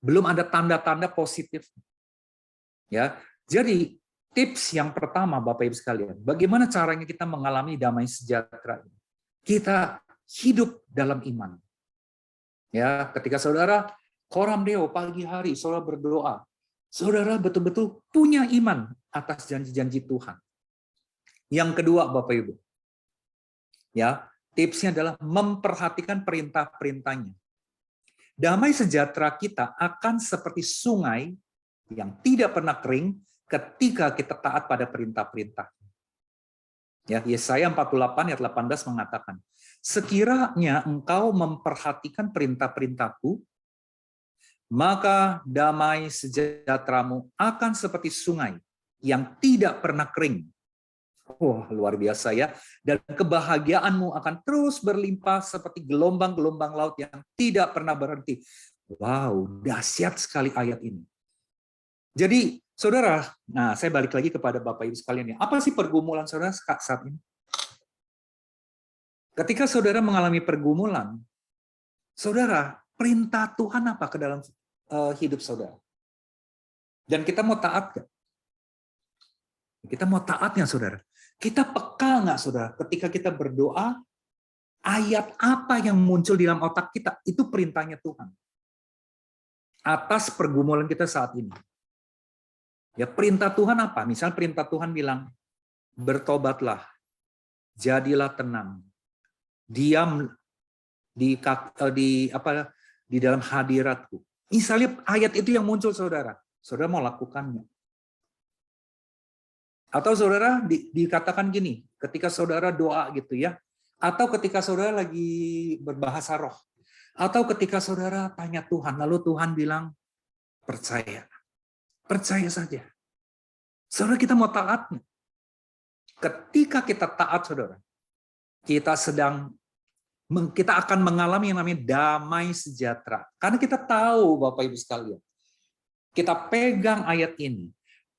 Belum ada tanda-tanda positif. Ya, jadi tips yang pertama Bapak Ibu sekalian, bagaimana caranya kita mengalami damai sejahtera? Kita hidup dalam iman. Ya, ketika saudara koram deo pagi hari, saudara berdoa, saudara betul-betul punya iman atas janji-janji Tuhan. Yang kedua, Bapak Ibu, ya, tipsnya adalah memperhatikan perintah-perintahnya. Damai sejahtera kita akan seperti sungai yang tidak pernah kering ketika kita taat pada perintah-perintah. Ya, Yesaya 48 ayat 18 mengatakan, sekiranya engkau memperhatikan perintah-perintahku, maka damai sejahteramu akan seperti sungai yang tidak pernah kering. Wah, luar biasa ya. Dan kebahagiaanmu akan terus berlimpah seperti gelombang-gelombang laut yang tidak pernah berhenti. Wow, dahsyat sekali ayat ini. Jadi, saudara, nah saya balik lagi kepada Bapak Ibu sekalian ya. Apa sih pergumulan saudara saat ini? Ketika saudara mengalami pergumulan, saudara, perintah Tuhan apa ke dalam hidup saudara? Dan kita mau taat nggak? Kita mau taat nggak, saudara? Kita peka nggak, saudara? Ketika kita berdoa, ayat apa yang muncul di dalam otak kita? Itu perintahnya Tuhan. Atas pergumulan kita saat ini. Ya, perintah Tuhan apa? Misal perintah Tuhan bilang, bertobatlah, jadilah tenang, diam di dalam hadiratku. Misalnya ayat itu yang muncul, saudara. Saudara mau lakukannya. Atau saudara dikatakan gini, ketika saudara doa gitu ya, atau ketika saudara lagi berbahasa roh, atau ketika saudara tanya Tuhan, lalu Tuhan bilang, percaya. Percaya saja. Saudara, kita mau taat. Ketika kita taat, saudara, kita akan mengalami yang namanya damai sejahtera. Karena kita tahu, Bapak Ibu sekalian, kita pegang ayat ini.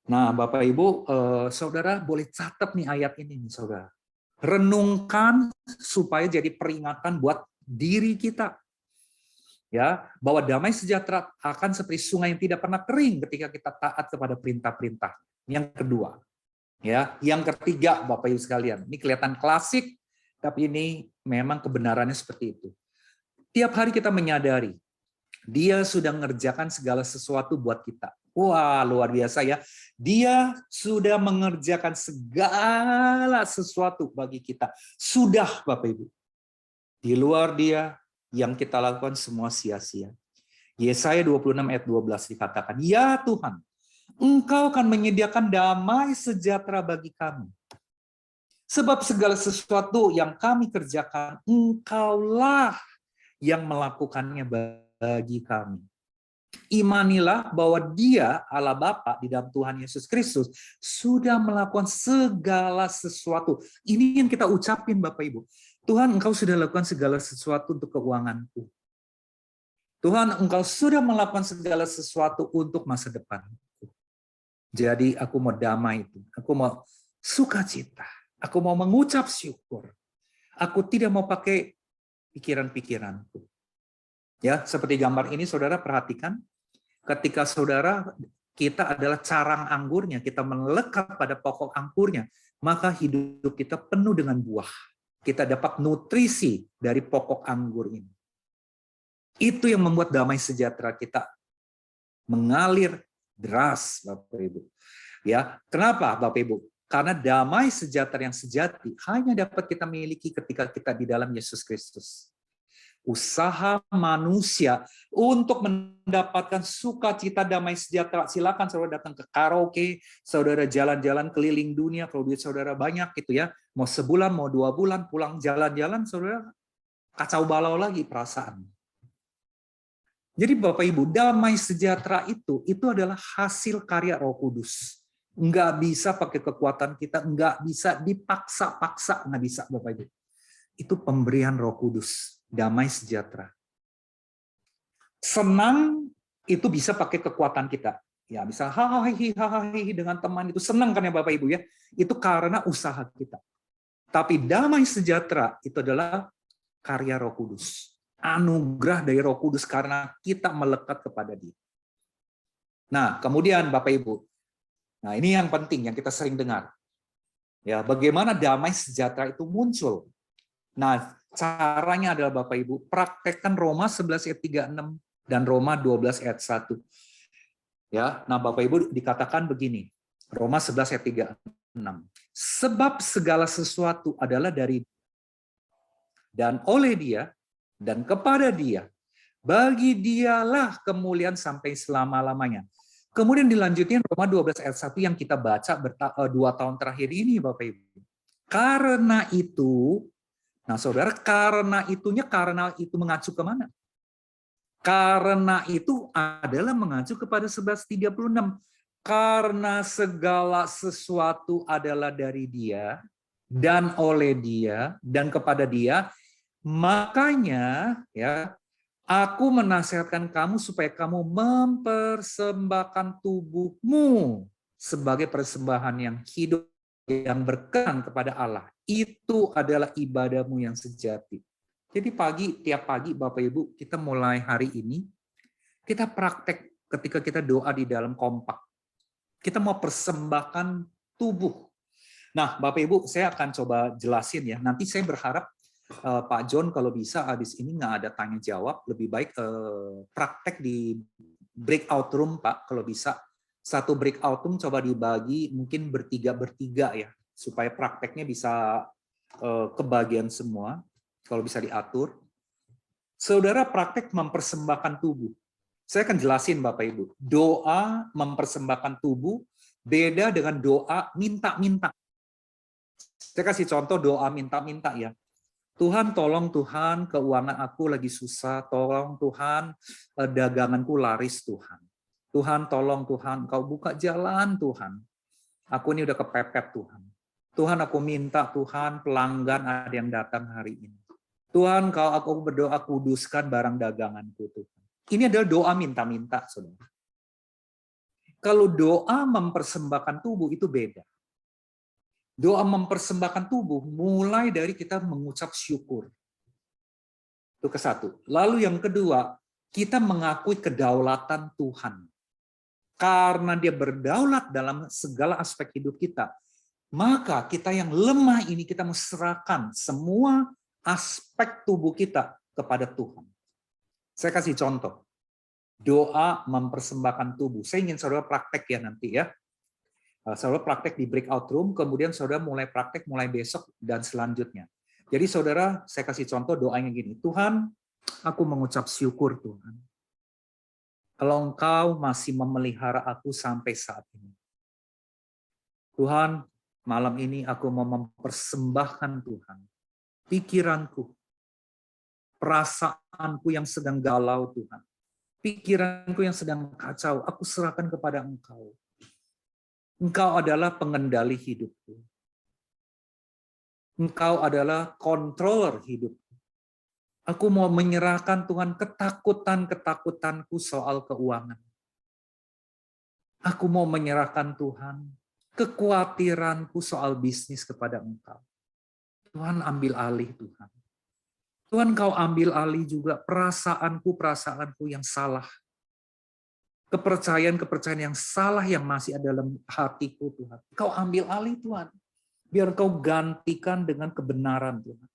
Nah, Bapak Ibu, saudara boleh catat nih ayat ini, saudara. Renungkan supaya jadi peringatan buat diri kita. Ya, bahwa damai sejahtera akan seperti sungai yang tidak pernah kering ketika kita taat kepada perintah-perintah. Yang kedua, ya, yang ketiga, Bapak Ibu sekalian, ini kelihatan klasik, tapi ini memang kebenarannya seperti itu. Tiap hari kita menyadari, Dia sudah mengerjakan segala sesuatu buat kita. Wah, luar biasa ya. Dia sudah mengerjakan segala sesuatu bagi kita. Sudah, Bapak Ibu. Di luar Dia, yang kita lakukan semua sia-sia. Yesaya 26 ayat 12 dikatakan, ya Tuhan, Engkau akan menyediakan damai sejahtera bagi kami. Sebab segala sesuatu yang kami kerjakan, Engkaulah yang melakukannya bagi kami. Imanilah bahwa Dia, Allah Bapa di dalam Tuhan Yesus Kristus, sudah melakukan segala sesuatu. Ini yang kita ucapin, Bapak Ibu. Tuhan, Engkau sudah lakukan segala sesuatu untuk keuanganku. Tuhan, Engkau sudah melakukan segala sesuatu untuk masa depan. Jadi aku mau damai itu. Aku mau sukacita. Aku mau mengucap syukur. Aku tidak mau pakai pikiran-pikiranku. Ya, seperti gambar ini, saudara perhatikan. Ketika saudara, kita adalah carang anggurnya, kita melekat pada pokok anggurnya, maka hidup kita penuh dengan buah. Kita dapat nutrisi dari pokok anggur ini. Itu yang membuat damai sejahtera kita mengalir deras, Bapak Ibu. Ya, kenapa, Bapak Ibu? Karena damai sejahtera yang sejati hanya dapat kita miliki ketika kita di dalam Yesus Kristus. Usaha manusia untuk mendapatkan sukacita damai sejahtera, silakan saudara datang ke karaoke, saudara jalan-jalan keliling dunia, kalau duit saudara banyak gitu ya, mau sebulan, mau 2 bulan, pulang jalan-jalan, saudara kacau balau lagi perasaan. Jadi Bapak Ibu, damai sejahtera itu adalah hasil karya Roh Kudus. Enggak bisa pakai kekuatan kita, enggak bisa dipaksa-paksa, enggak bisa Bapak Ibu. Itu pemberian Roh Kudus. Damai sejahtera. Senang itu bisa pakai kekuatan kita. Ya, bisa hahaha dengan teman itu senang kan ya Bapak Ibu ya. Itu karena usaha kita. Tapi damai sejahtera itu adalah karya Roh Kudus. Anugerah dari Roh Kudus karena kita melekat kepada Dia. Nah, kemudian Bapak Ibu. Nah, ini yang penting yang kita sering dengar. Ya, bagaimana damai sejahtera itu muncul? Nah, caranya adalah Bapak Ibu, praktekkan Roma 11 ayat 36 dan Roma 12 ayat 1. Ya, nah Bapak Ibu dikatakan begini, Roma 11 ayat 36. Sebab segala sesuatu adalah dari dan oleh Dia dan kepada Dia. Bagi Dialah kemuliaan sampai selama-lamanya. Kemudian dilanjutkan Roma 12 ayat 1 yang kita baca 2 tahun terakhir ini, Bapak Ibu. Karena itu, nah saudara, karena itu mengacu kemana? Karena itu adalah mengacu kepada 11:36. Karena segala sesuatu adalah dari Dia, dan oleh Dia, dan kepada Dia, makanya ya, aku menasihatkan kamu supaya kamu mempersembahkan tubuhmu sebagai persembahan yang hidup, yang berkenan kepada Allah. Itu adalah ibadahmu yang sejati. Jadi tiap pagi Bapak Ibu, kita mulai hari ini, kita praktek ketika kita doa di dalam kompak. Kita mau persembahkan tubuh. Nah Bapak Ibu, saya akan coba jelasin ya. Nanti saya berharap Pak John kalau bisa habis ini nggak ada tanya jawab, lebih baik praktek di breakout room Pak, kalau bisa. Satu breakout room coba dibagi mungkin bertiga ya, supaya prakteknya bisa kebagian semua, kalau bisa diatur. Saudara praktek mempersembahkan tubuh. Saya akan jelasin Bapak Ibu. Doa mempersembahkan tubuh beda dengan doa minta-minta. Saya kasih contoh doa minta-minta ya. Tuhan, tolong Tuhan, keuangan aku lagi susah. Tolong Tuhan, daganganku laris Tuhan. Tuhan, tolong Tuhan, Kau buka jalan Tuhan. Aku ini udah kepepet Tuhan. Tuhan, aku minta Tuhan, pelanggan ada yang datang hari ini. Tuhan, aku berdoa kuduskan barang daganganku Tuhan. Ini adalah doa minta-minta, saudara. Kalau doa mempersembahkan tubuh itu beda. Doa mempersembahkan tubuh mulai dari kita mengucap syukur. Itu ke satu. Lalu yang kedua, kita mengakui kedaulatan Tuhan. Karena Dia berdaulat dalam segala aspek hidup kita, maka kita yang lemah ini kita serahkan semua aspek tubuh kita kepada Tuhan. Saya kasih contoh. Doa mempersembahkan tubuh. Saya ingin saudara praktek ya nanti ya. Saudara praktek di breakout room, kemudian saudara mulai praktek mulai besok dan selanjutnya. Jadi saudara, saya kasih contoh doanya gini, Tuhan, aku mengucap syukur Tuhan. Kalau Engkau masih memelihara aku sampai saat ini. Tuhan, malam ini aku mau mempersembahkan Tuhan. Pikiranku, perasaanku yang sedang galau Tuhan. Pikiranku yang sedang kacau, aku serahkan kepada Engkau. Engkau adalah pengendali hidupku. Engkau adalah controller hidupku. Aku mau menyerahkan Tuhan ketakutanku soal keuangan. Aku mau menyerahkan Tuhan kekhawatiranku soal bisnis kepada Engkau. Tuhan ambil alih Tuhan. Tuhan Kau ambil alih juga perasaanku yang salah. Kepercayaan yang salah yang masih ada dalam hatiku Tuhan. Kau ambil alih Tuhan. Biar Kau gantikan dengan kebenaran Tuhan.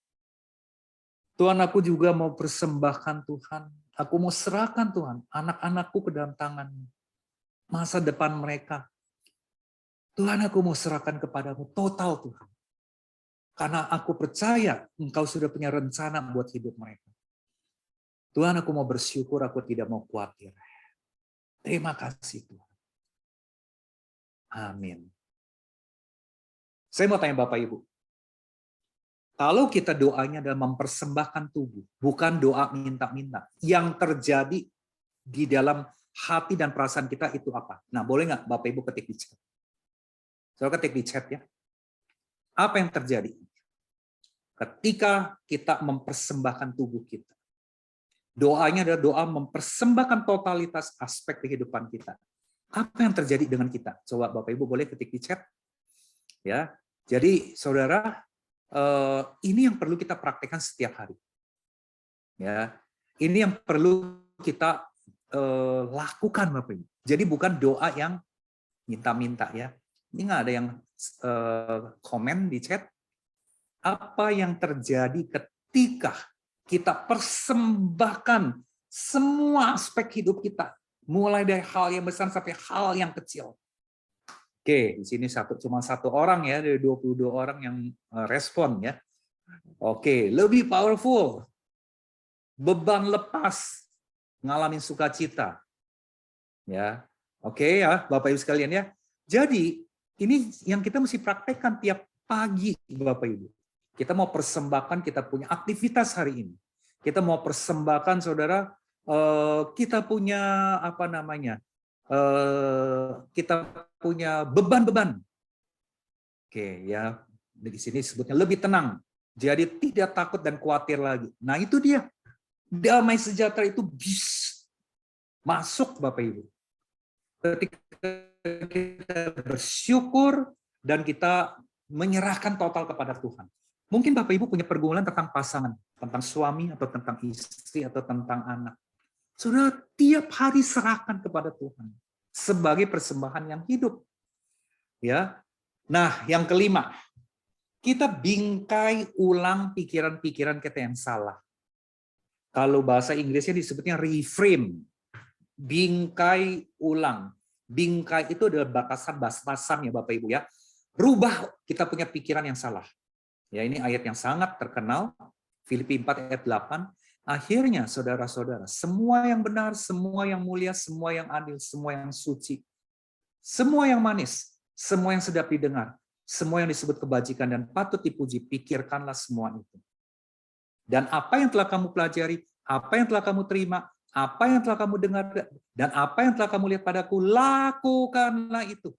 Tuhan, aku juga mau persembahkan Tuhan. Aku mau serahkan Tuhan anak-anakku ke dalam tangan-Mu. Masa depan mereka. Tuhan, aku mau serahkan kepadamu total Tuhan. Karena aku percaya Engkau sudah punya rencana buat hidup mereka. Tuhan, aku mau bersyukur, aku tidak mau khawatir. Terima kasih Tuhan. Amin. Saya mau tanya Bapak Ibu. Kalau kita doanya adalah mempersembahkan tubuh, bukan doa minta-minta. Yang terjadi di dalam hati dan perasaan kita itu apa? Nah, boleh nggak Bapak Ibu ketik di chat? Saudara ketik di chat ya. Apa yang terjadi? Ketika kita mempersembahkan tubuh kita. Doanya adalah doa mempersembahkan totalitas aspek kehidupan kita. Apa yang terjadi dengan kita? Coba Bapak Ibu boleh ketik di chat. Ya. Jadi saudara, ini yang perlu kita praktekkan setiap hari. Ya. Ini yang perlu kita lakukan Bapak Ibu. Jadi bukan doa yang minta-minta ya. Ini nggak ada yang komen di chat. Apa yang terjadi ketika kita persembahkan semua aspek hidup kita, mulai dari hal yang besar sampai hal yang kecil. Oke, di sini cuma satu orang ya dari 22 orang yang respon ya. Oke, lebih powerful. Beban lepas, ngalamin sukacita. Ya. Oke ya, Bapak Ibu sekalian ya. Jadi ini yang kita mesti praktekkan tiap pagi, Bapak Ibu. Kita mau persembahkan, kita punya aktivitas hari ini. Kita mau persembahkan, saudara, kita punya apa namanya? Kita punya beban-beban. Oke ya, di sini sebutnya lebih tenang. Jadi tidak takut dan khawatir lagi. Nah itu dia. Damai sejahtera itu bisa masuk, Bapak Ibu. Ketika kita bersyukur dan kita menyerahkan total kepada Tuhan. Mungkin Bapak Ibu punya pergumulan tentang pasangan, tentang suami atau tentang istri atau tentang anak. Saudara tiap hari serahkan kepada Tuhan sebagai persembahan yang hidup. Ya. Nah, yang kelima, kita bingkai ulang pikiran-pikiran kita yang salah. Kalau bahasa Inggrisnya disebutnya reframe. Bingkai ulang. Bingkai itu adalah batasan ya Bapak Ibu ya. Rubah kita punya pikiran yang salah. Ya, ini ayat yang sangat terkenal, Filipi 4 ayat 8. Akhirnya saudara-saudara, semua yang benar, semua yang mulia, semua yang adil, semua yang suci, semua yang manis, semua yang sedap didengar, semua yang disebut kebajikan dan patut dipuji, pikirkanlah semua itu. Dan apa yang telah kamu pelajari, apa yang telah kamu terima, apa yang telah kamu dengar, dan apa yang telah kamu lihat padaku, lakukanlah itu.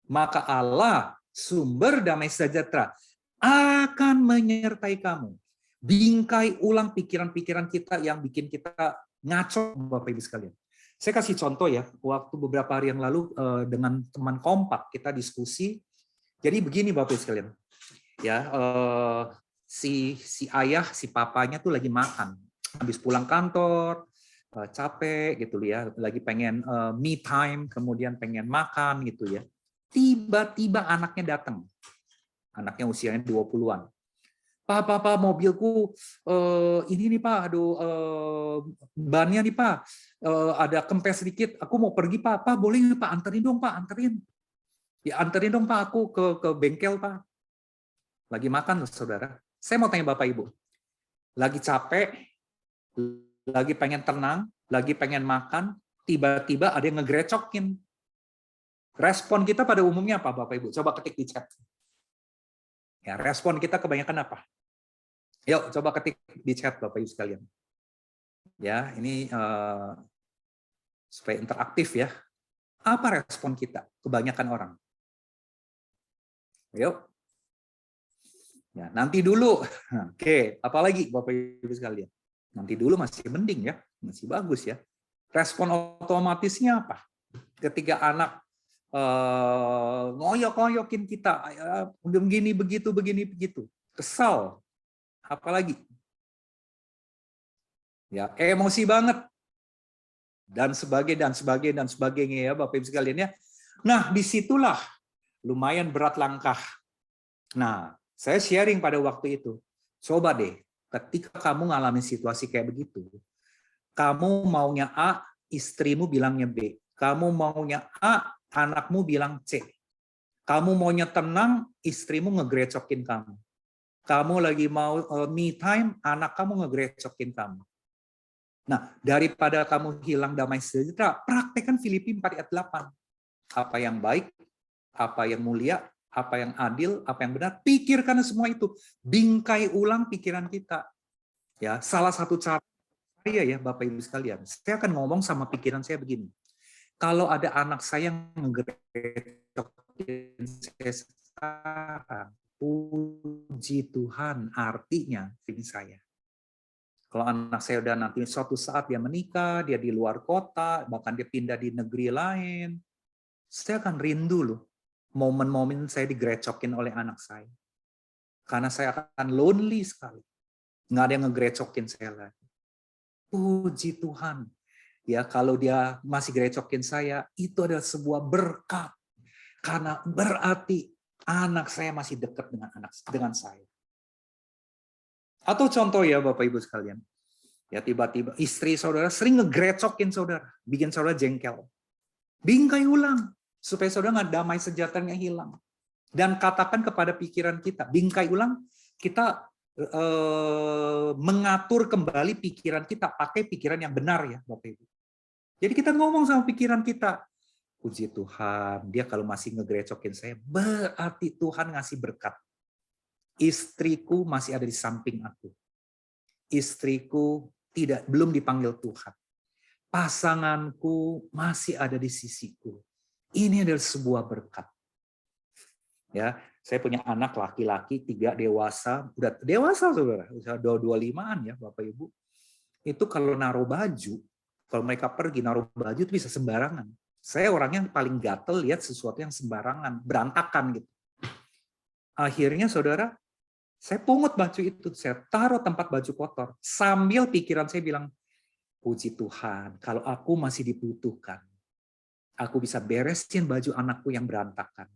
Maka Allah, sumber damai sejahtera, akan menyertai kamu. Bingkai ulang pikiran-pikiran kita yang bikin kita ngaco, Bapak Ibu sekalian. Saya kasih contoh ya, waktu beberapa hari yang lalu dengan teman kompak kita diskusi. Jadi begini Bapak Ibu sekalian, ya si ayah, si papanya tuh lagi makan, habis pulang kantor, capek gitu ya, lagi pengen me time, kemudian pengen makan gitu ya. Tiba-tiba anaknya datang. Anaknya usianya 20-an. Pak, mobilku ini nih Pak, aduh bannya nih Pak, ada kempes sedikit, aku mau pergi Pak. Pak boleh nggak Pak, anterin dong Pak, anterin. Ya anterin dong Pak, aku ke bengkel Pak. Lagi makan loh saudara. Saya mau tanya Bapak Ibu, lagi capek, lagi pengen tenang, lagi pengen makan, tiba-tiba ada yang ngegrecokin. Respon kita pada umumnya apa Bapak Ibu? Coba ketik di chat. Ya, respon kita kebanyakan apa? Yuk, coba ketik di chat Bapak Ibu sekalian. Ya, ini supaya interaktif ya. Apa respon kita? Kebanyakan orang. Yuk. Ya, nanti dulu. Oke, apalagi Bapak Ibu sekalian? Nanti dulu masih mending ya, masih bagus ya. Respon otomatisnya apa? Ketika anak ngoyok-ngoyokin kita, begini begitu, kesal. Apalagi? Ya, emosi banget. Dan sebagainya ya Bapak Ibu sekalian ya. Nah, disitulah lumayan berat langkah. Nah, saya sharing pada waktu itu. Coba deh, ketika kamu ngalamin situasi kayak begitu, kamu maunya A, istrimu bilangnya B. Kamu maunya A, anakmu bilang C. Kamu maunya tenang, istrimu ngegrecokin kamu. Kamu lagi mau me time, anak kamu ngegrecokin kamu. Nah, daripada kamu hilang damai sejahtera, praktekkan Filipi 4 ayat 8. Apa yang baik, apa yang mulia, apa yang adil, apa yang benar, pikirkan semua itu. Bingkai ulang pikiran kita. Ya, salah satu cara saya ya Bapak Ibu sekalian, saya akan ngomong sama pikiran saya begini. Kalau ada anak saya yang ngegerecokin saya sekarang, puji Tuhan, artinya ini saya. Kalau anak saya udah nanti suatu saat dia menikah, dia di luar kota, bahkan dia pindah di negeri lain, saya akan rindu loh momen-momen saya digerecokin oleh anak saya. Karena saya akan lonely sekali. Nggak ada yang ngegerecokin saya lagi. Puji Tuhan. Ya, kalau dia masih gerecokin saya, itu adalah sebuah berkat. Karena berarti anak saya masih dekat dengan saya. Atau contoh ya Bapak Ibu sekalian. Ya tiba-tiba istri saudara sering ngegerecokin saudara, bikin saudara jengkel. Bingkai ulang supaya saudara nggak damai sejahteranya hilang. Dan katakan kepada pikiran kita, bingkai ulang, kita mengatur kembali pikiran kita, pakai pikiran yang benar ya Bapak Ibu. Jadi kita ngomong sama pikiran kita, Puji Tuhan, dia kalau masih ngegerecokin saya, berarti Tuhan ngasih berkat. Istriku masih ada di samping aku. Istriku belum dipanggil Tuhan. Pasanganku masih ada di sisiku. Ini adalah sebuah berkat. Ya, saya punya anak laki-laki 3 dewasa, udah dewasa saudara, usia 25-an ya Bapak Ibu. Itu kalau naruh baju, kalau mereka pergi naruh baju itu bisa sembarangan. Saya orang yang paling gatel lihat sesuatu yang sembarangan, berantakan gitu. Akhirnya saudara, saya pungut baju itu, saya taruh tempat baju kotor. Sambil pikiran saya bilang, puji Tuhan, kalau aku masih dibutuhkan, aku bisa beresin baju anakku yang berantakan.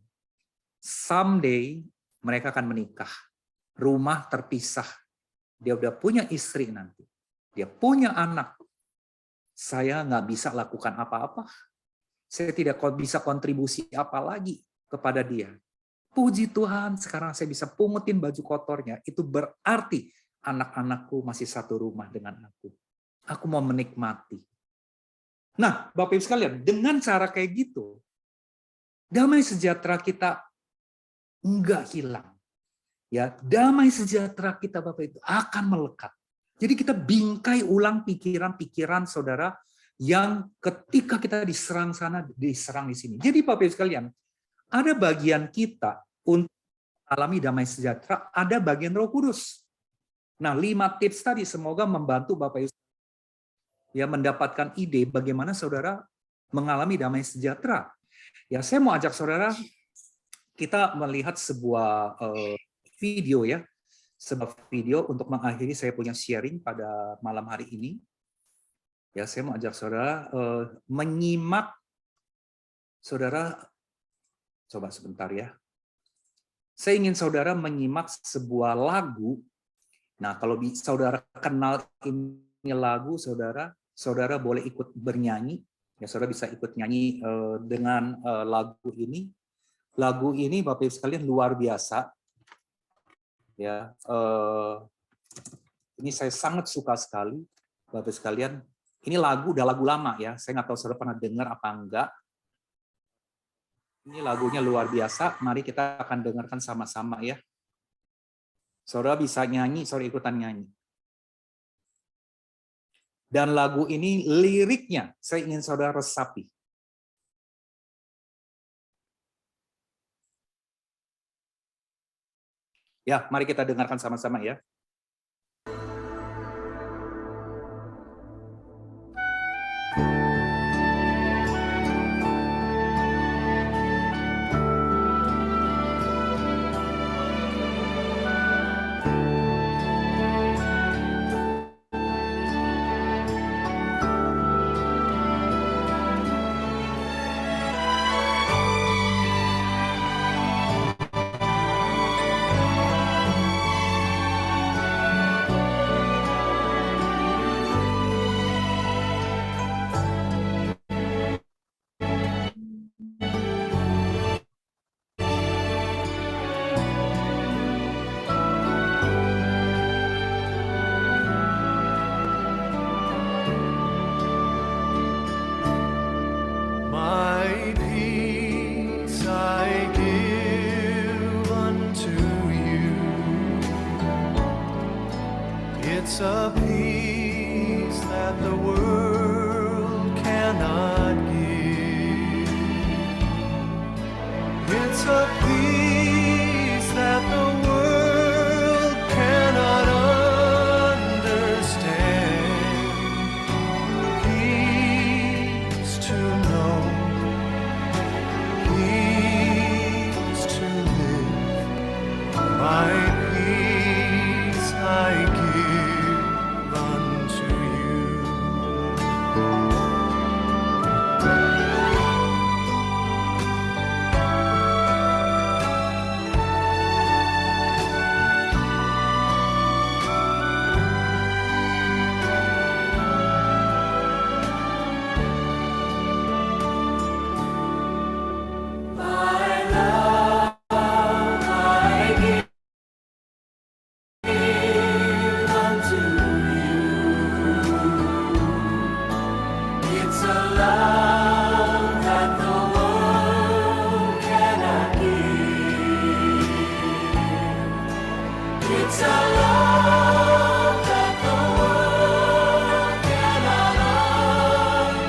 Someday mereka akan menikah, rumah terpisah, dia udah punya istri nanti, dia punya anak. Saya nggak bisa lakukan apa-apa. Saya tidak bisa kontribusi apa lagi kepada dia. Puji Tuhan, sekarang saya bisa pungutin baju kotornya. Itu berarti anak-anakku masih satu rumah dengan aku. Aku mau menikmati. Nah, Bapak Ibu sekalian, dengan cara kayak gitu, damai sejahtera kita enggak hilang. Ya, damai sejahtera kita Bapak Ibu akan melekat. Jadi kita bingkai ulang pikiran-pikiran saudara yang ketika kita diserang sana, diserang di sini. Jadi Bapak Ibu sekalian, ada bagian kita untuk alami damai sejahtera, ada bagian Roh Kudus. Nah, 5 tips tadi semoga membantu Bapak Ibu ya mendapatkan ide bagaimana saudara mengalami damai sejahtera. Ya, saya mau ajak saudara kita melihat sebuah video ya, sebuah video untuk mengakhiri saya punya sharing pada malam hari ini. Ya, saya mau ajak saudara menyimak, saudara, coba sebentar ya. Saya ingin saudara menyimak sebuah lagu. Nah, kalau saudara kenal ini lagu, saudara boleh ikut bernyanyi. Ya, saudara bisa ikut nyanyi dengan lagu ini. Lagu ini, Bapak Ibu sekalian, luar biasa. Ya, ini saya sangat suka sekali, Bapak Ibu sekalian. Ini udah lagu lama ya, saya nggak tahu saudara pernah dengar apa enggak. Ini lagunya luar biasa, mari kita akan dengarkan sama-sama ya. Saudara bisa nyanyi, saudara ikutan nyanyi. Dan lagu ini liriknya, saya ingin saudara resapi. Ya, mari kita dengarkan sama-sama ya. It's a peace that the world cannot give. It's a peace that the world cannot understand. Peace to know, peace to live. My peace I give unto you. It's a love that the world cannot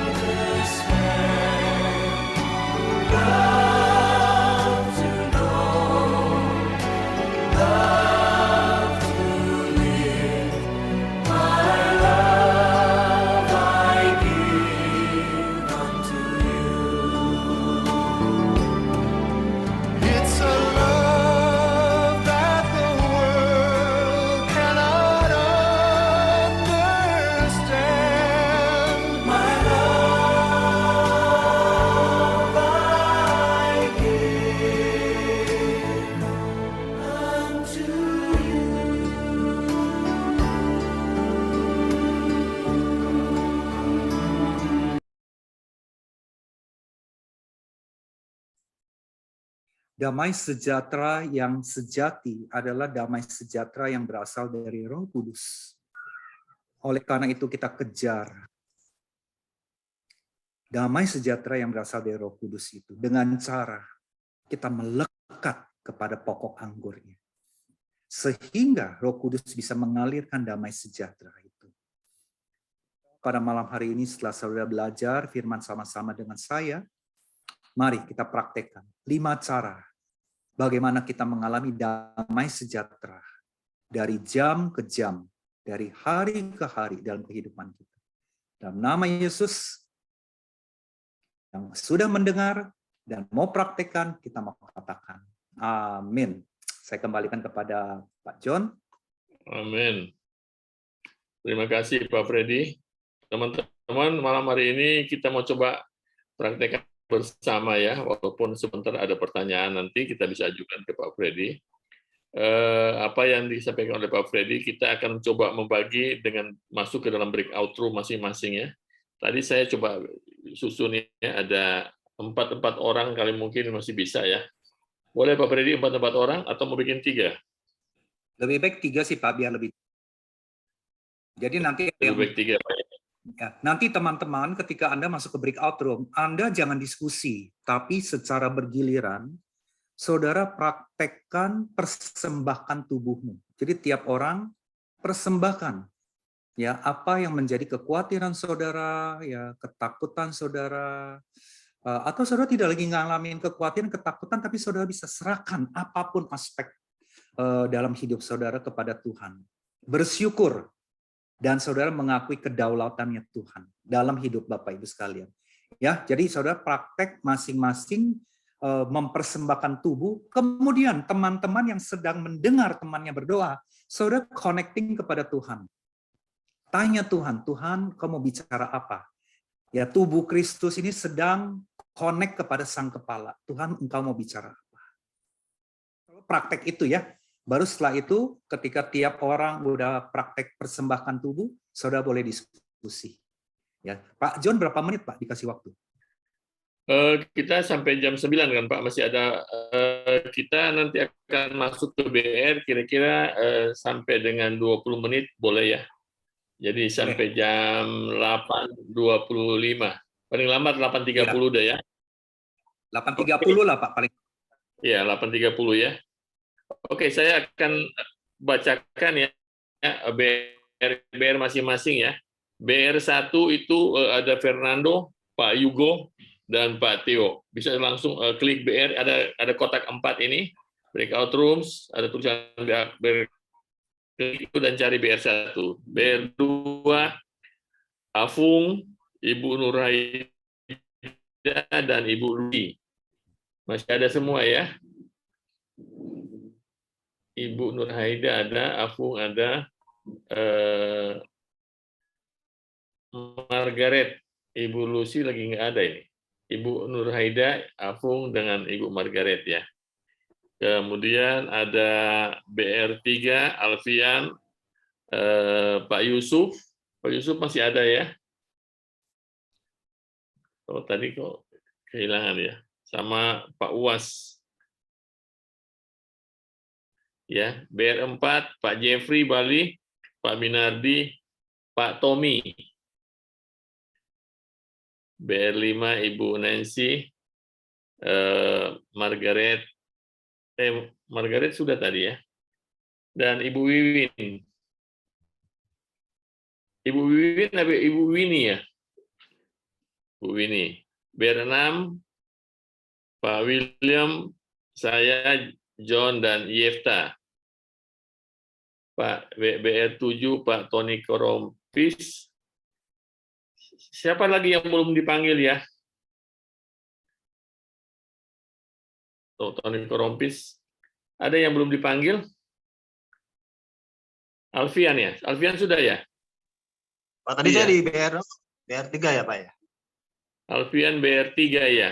understand. My love I give unto Damai sejahtera yang sejati adalah damai sejahtera yang berasal dari Roh Kudus. Oleh karena itu kita kejar damai sejahtera yang berasal dari Roh Kudus itu dengan cara kita melekat kepada pokok anggurnya. Sehingga Roh Kudus bisa mengalirkan damai sejahtera itu. Pada malam hari ini setelah saudara belajar firman sama-sama dengan saya, mari kita praktekkan 5 cara bagaimana kita mengalami damai sejahtera dari jam ke jam, dari hari ke hari dalam kehidupan kita. Dalam nama Yesus, yang sudah mendengar dan mau praktekkan, kita mau katakan amin. Saya kembalikan kepada Pak John. Amin. Terima kasih Pak Freddy. Teman-teman, malam hari ini kita mau coba praktekkan bersama ya, walaupun sebentar ada pertanyaan nanti kita bisa ajukan ke Pak Freddy. Apa yang disampaikan oleh Pak Freddy, kita akan coba membagi dengan masuk ke dalam breakout room masing-masing ya. Tadi saya coba susun ya, ada 4 orang kali mungkin masih bisa ya. Boleh Pak Freddy 4 orang atau mau bikin 3? Lebih baik 3 sih Pak, biar lebih. Jadi nanti Lebih baik 3 Pak. Ya, nanti teman-teman ketika Anda masuk ke breakout room, Anda jangan diskusi, tapi secara bergiliran, saudara praktekkan persembahkan tubuhmu. Jadi tiap orang persembahkan ya apa yang menjadi kekhawatiran saudara, ya ketakutan saudara, atau saudara tidak lagi ngalamin kekhawatiran, ketakutan, tapi saudara bisa serahkan apapun aspek dalam hidup saudara kepada Tuhan. Bersyukur. Dan saudara mengakui kedaulatannya Tuhan dalam hidup Bapak Ibu sekalian. Ya, jadi saudara praktek masing-masing mempersembahkan tubuh. Kemudian teman-teman yang sedang mendengar temannya berdoa, saudara connecting kepada Tuhan. Tanya Tuhan, Tuhan, kau mau bicara apa? Ya, tubuh Kristus ini sedang connect kepada Sang Kepala. Tuhan, engkau mau bicara apa? Praktek itu ya. Baru setelah itu, ketika tiap orang udah praktek persembahkan tubuh, saudara boleh diskusi. Ya, Pak John, berapa menit Pak dikasih waktu? Kita sampai jam 9 kan Pak, masih ada. Kita nanti akan masuk ke BR kira-kira sampai dengan 20 menit boleh ya. Jadi sampai jam 8.25. Paling lambat 8.30 udah ya. 8.30 lah Pak paling. Iya, 8.30 ya. Oke, saya akan bacakan ya BR masing-masing ya. BR1 itu ada Fernando, Pak Yugo, dan Pak Theo. Bisa langsung klik BR, ada kotak 4 ini, breakout rooms, ada tulisan BR, klik itu dan cari BR1. BR2, Afung, Ibu Nurhaida, dan Ibu Ludi. Masih ada semua ya. Ibu Nurhaida ada, Afung ada, Margaret, Ibu Lucy lagi nggak ada ini. Ibu Nurhaida, Afung dengan Ibu Margaret ya. Kemudian ada BR3, Alfian, Pak Yusuf. Pak Yusuf masih ada ya. Oh tadi kok kehilangan ya. Sama Pak Uwas. Ya, BR4, Pak Jeffrey Bali, Pak Minardi, Pak Tommy. BR5 Ibu Nancy, Margaret sudah tadi ya. Dan Ibu Wiwin. Ibu Wiwin apa Ibu Wini ya? Bu Wini. BR6, Pak William, saya, John, dan Yefta. Pak BR7, Pak Tony Korompis. Siapa lagi yang belum dipanggil ya? Tony Korompis. Ada yang belum dipanggil? Alfian ya? Alfian sudah ya? Pak, tadi Iya. saya di BR3 ya, Pak ya? Alfian BR3 ya?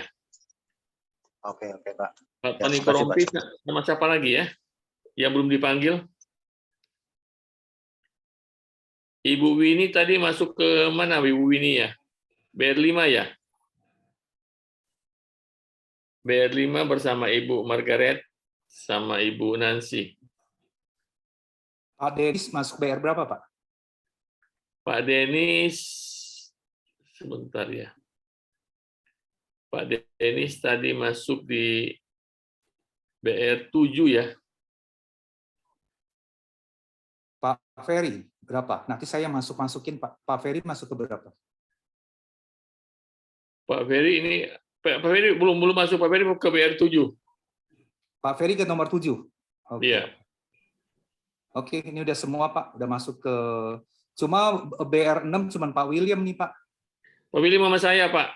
Oke, Pak. Pak Ya, Tony makasih, Korompis sama siapa lagi ya? Yang belum dipanggil? Ibu Wini tadi masuk ke mana Ibu Wini ya? BR5 ya? BR5 bersama Ibu Margaret sama Ibu Nancy. Pak Denis masuk BR berapa, Pak? Pak Denis, sebentar ya. Pak Denis tadi masuk di BR7 ya. Pak Ferry berapa? Nanti saya masukin Pak. Pak Ferry masuk ke berapa? Pak Ferry ini, Pak Ferry belum masuk, Pak Ferry ke BR7. Pak Ferry ke nomor 7. Oke. Iya. Oke, ini udah semua Pak, udah masuk ke cuma BR6 cuman Pak William nih Pak. Pak William sama saya, Pak.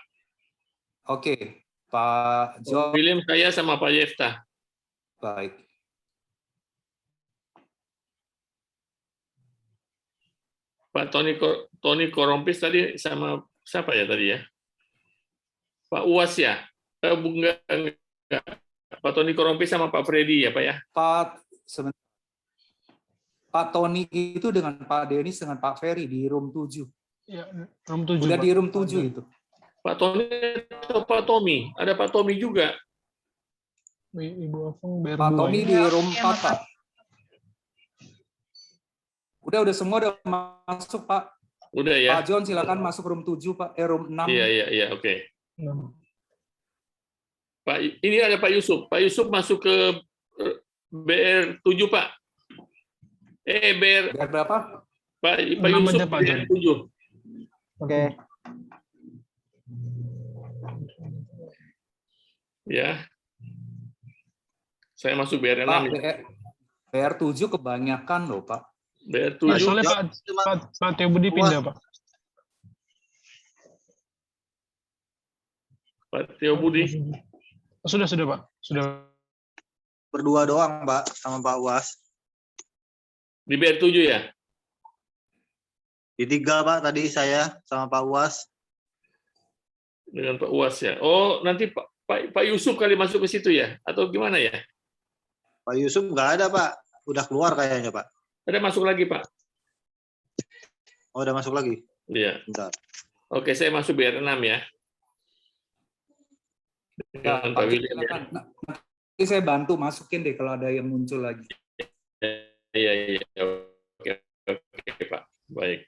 Oke, Pak John. William saya sama Pak Yefta. Baik. Pak Tony Korompis tadi sama siapa ya tadi ya? Pak Uwas ya? Enggak. Pak Tony Korompis sama Pak Freddy ya, Pak ya? Pak Tony itu dengan Pak Denis dengan Pak Ferry di room 7. Ya, room 7. Udah Pak. di room 7 itu. Pak Tony atau Pak Tommy? Ada Pak Tommy juga. Ibu Afung BR2. Pak Tony di room 4 Pak. Udah semua udah masuk Pak. Udah ya? Pak John silakan masuk room 7 Pak. Room 6. Iya, oke. Pak, ini ada Pak Yusuf. Pak Yusuf masuk ke BR7 Pak. BR berapa? Pak Yusuf Pak John. BR7. Oke. Ya. Saya masuk BR6. Pak, BR7 kebanyakan loh Pak. BR7. Pak, soalnya Pak Teo Budi pindah, Pak. Pak Teo Budi. Sudah, Pak. Sudah. Berdua doang, Pak, sama Pak Uwas. Di BR7 ya? Di 3, Pak, tadi saya sama Pak Uwas. Dengan Pak Uwas ya. Oh, nanti Pak Yusuf kali masuk ke situ ya? Atau gimana ya? Pak Yusuf nggak ada, Pak. Udah keluar kayaknya, Pak. Ada masuk lagi, Pak? Oh, udah masuk lagi? Iya. Bentar. Oke, saya masuk BR6 ya. Dengan Pak William ya. Nanti saya bantu masukin deh kalau ada yang muncul lagi. Iya. Oke, Pak. Baik.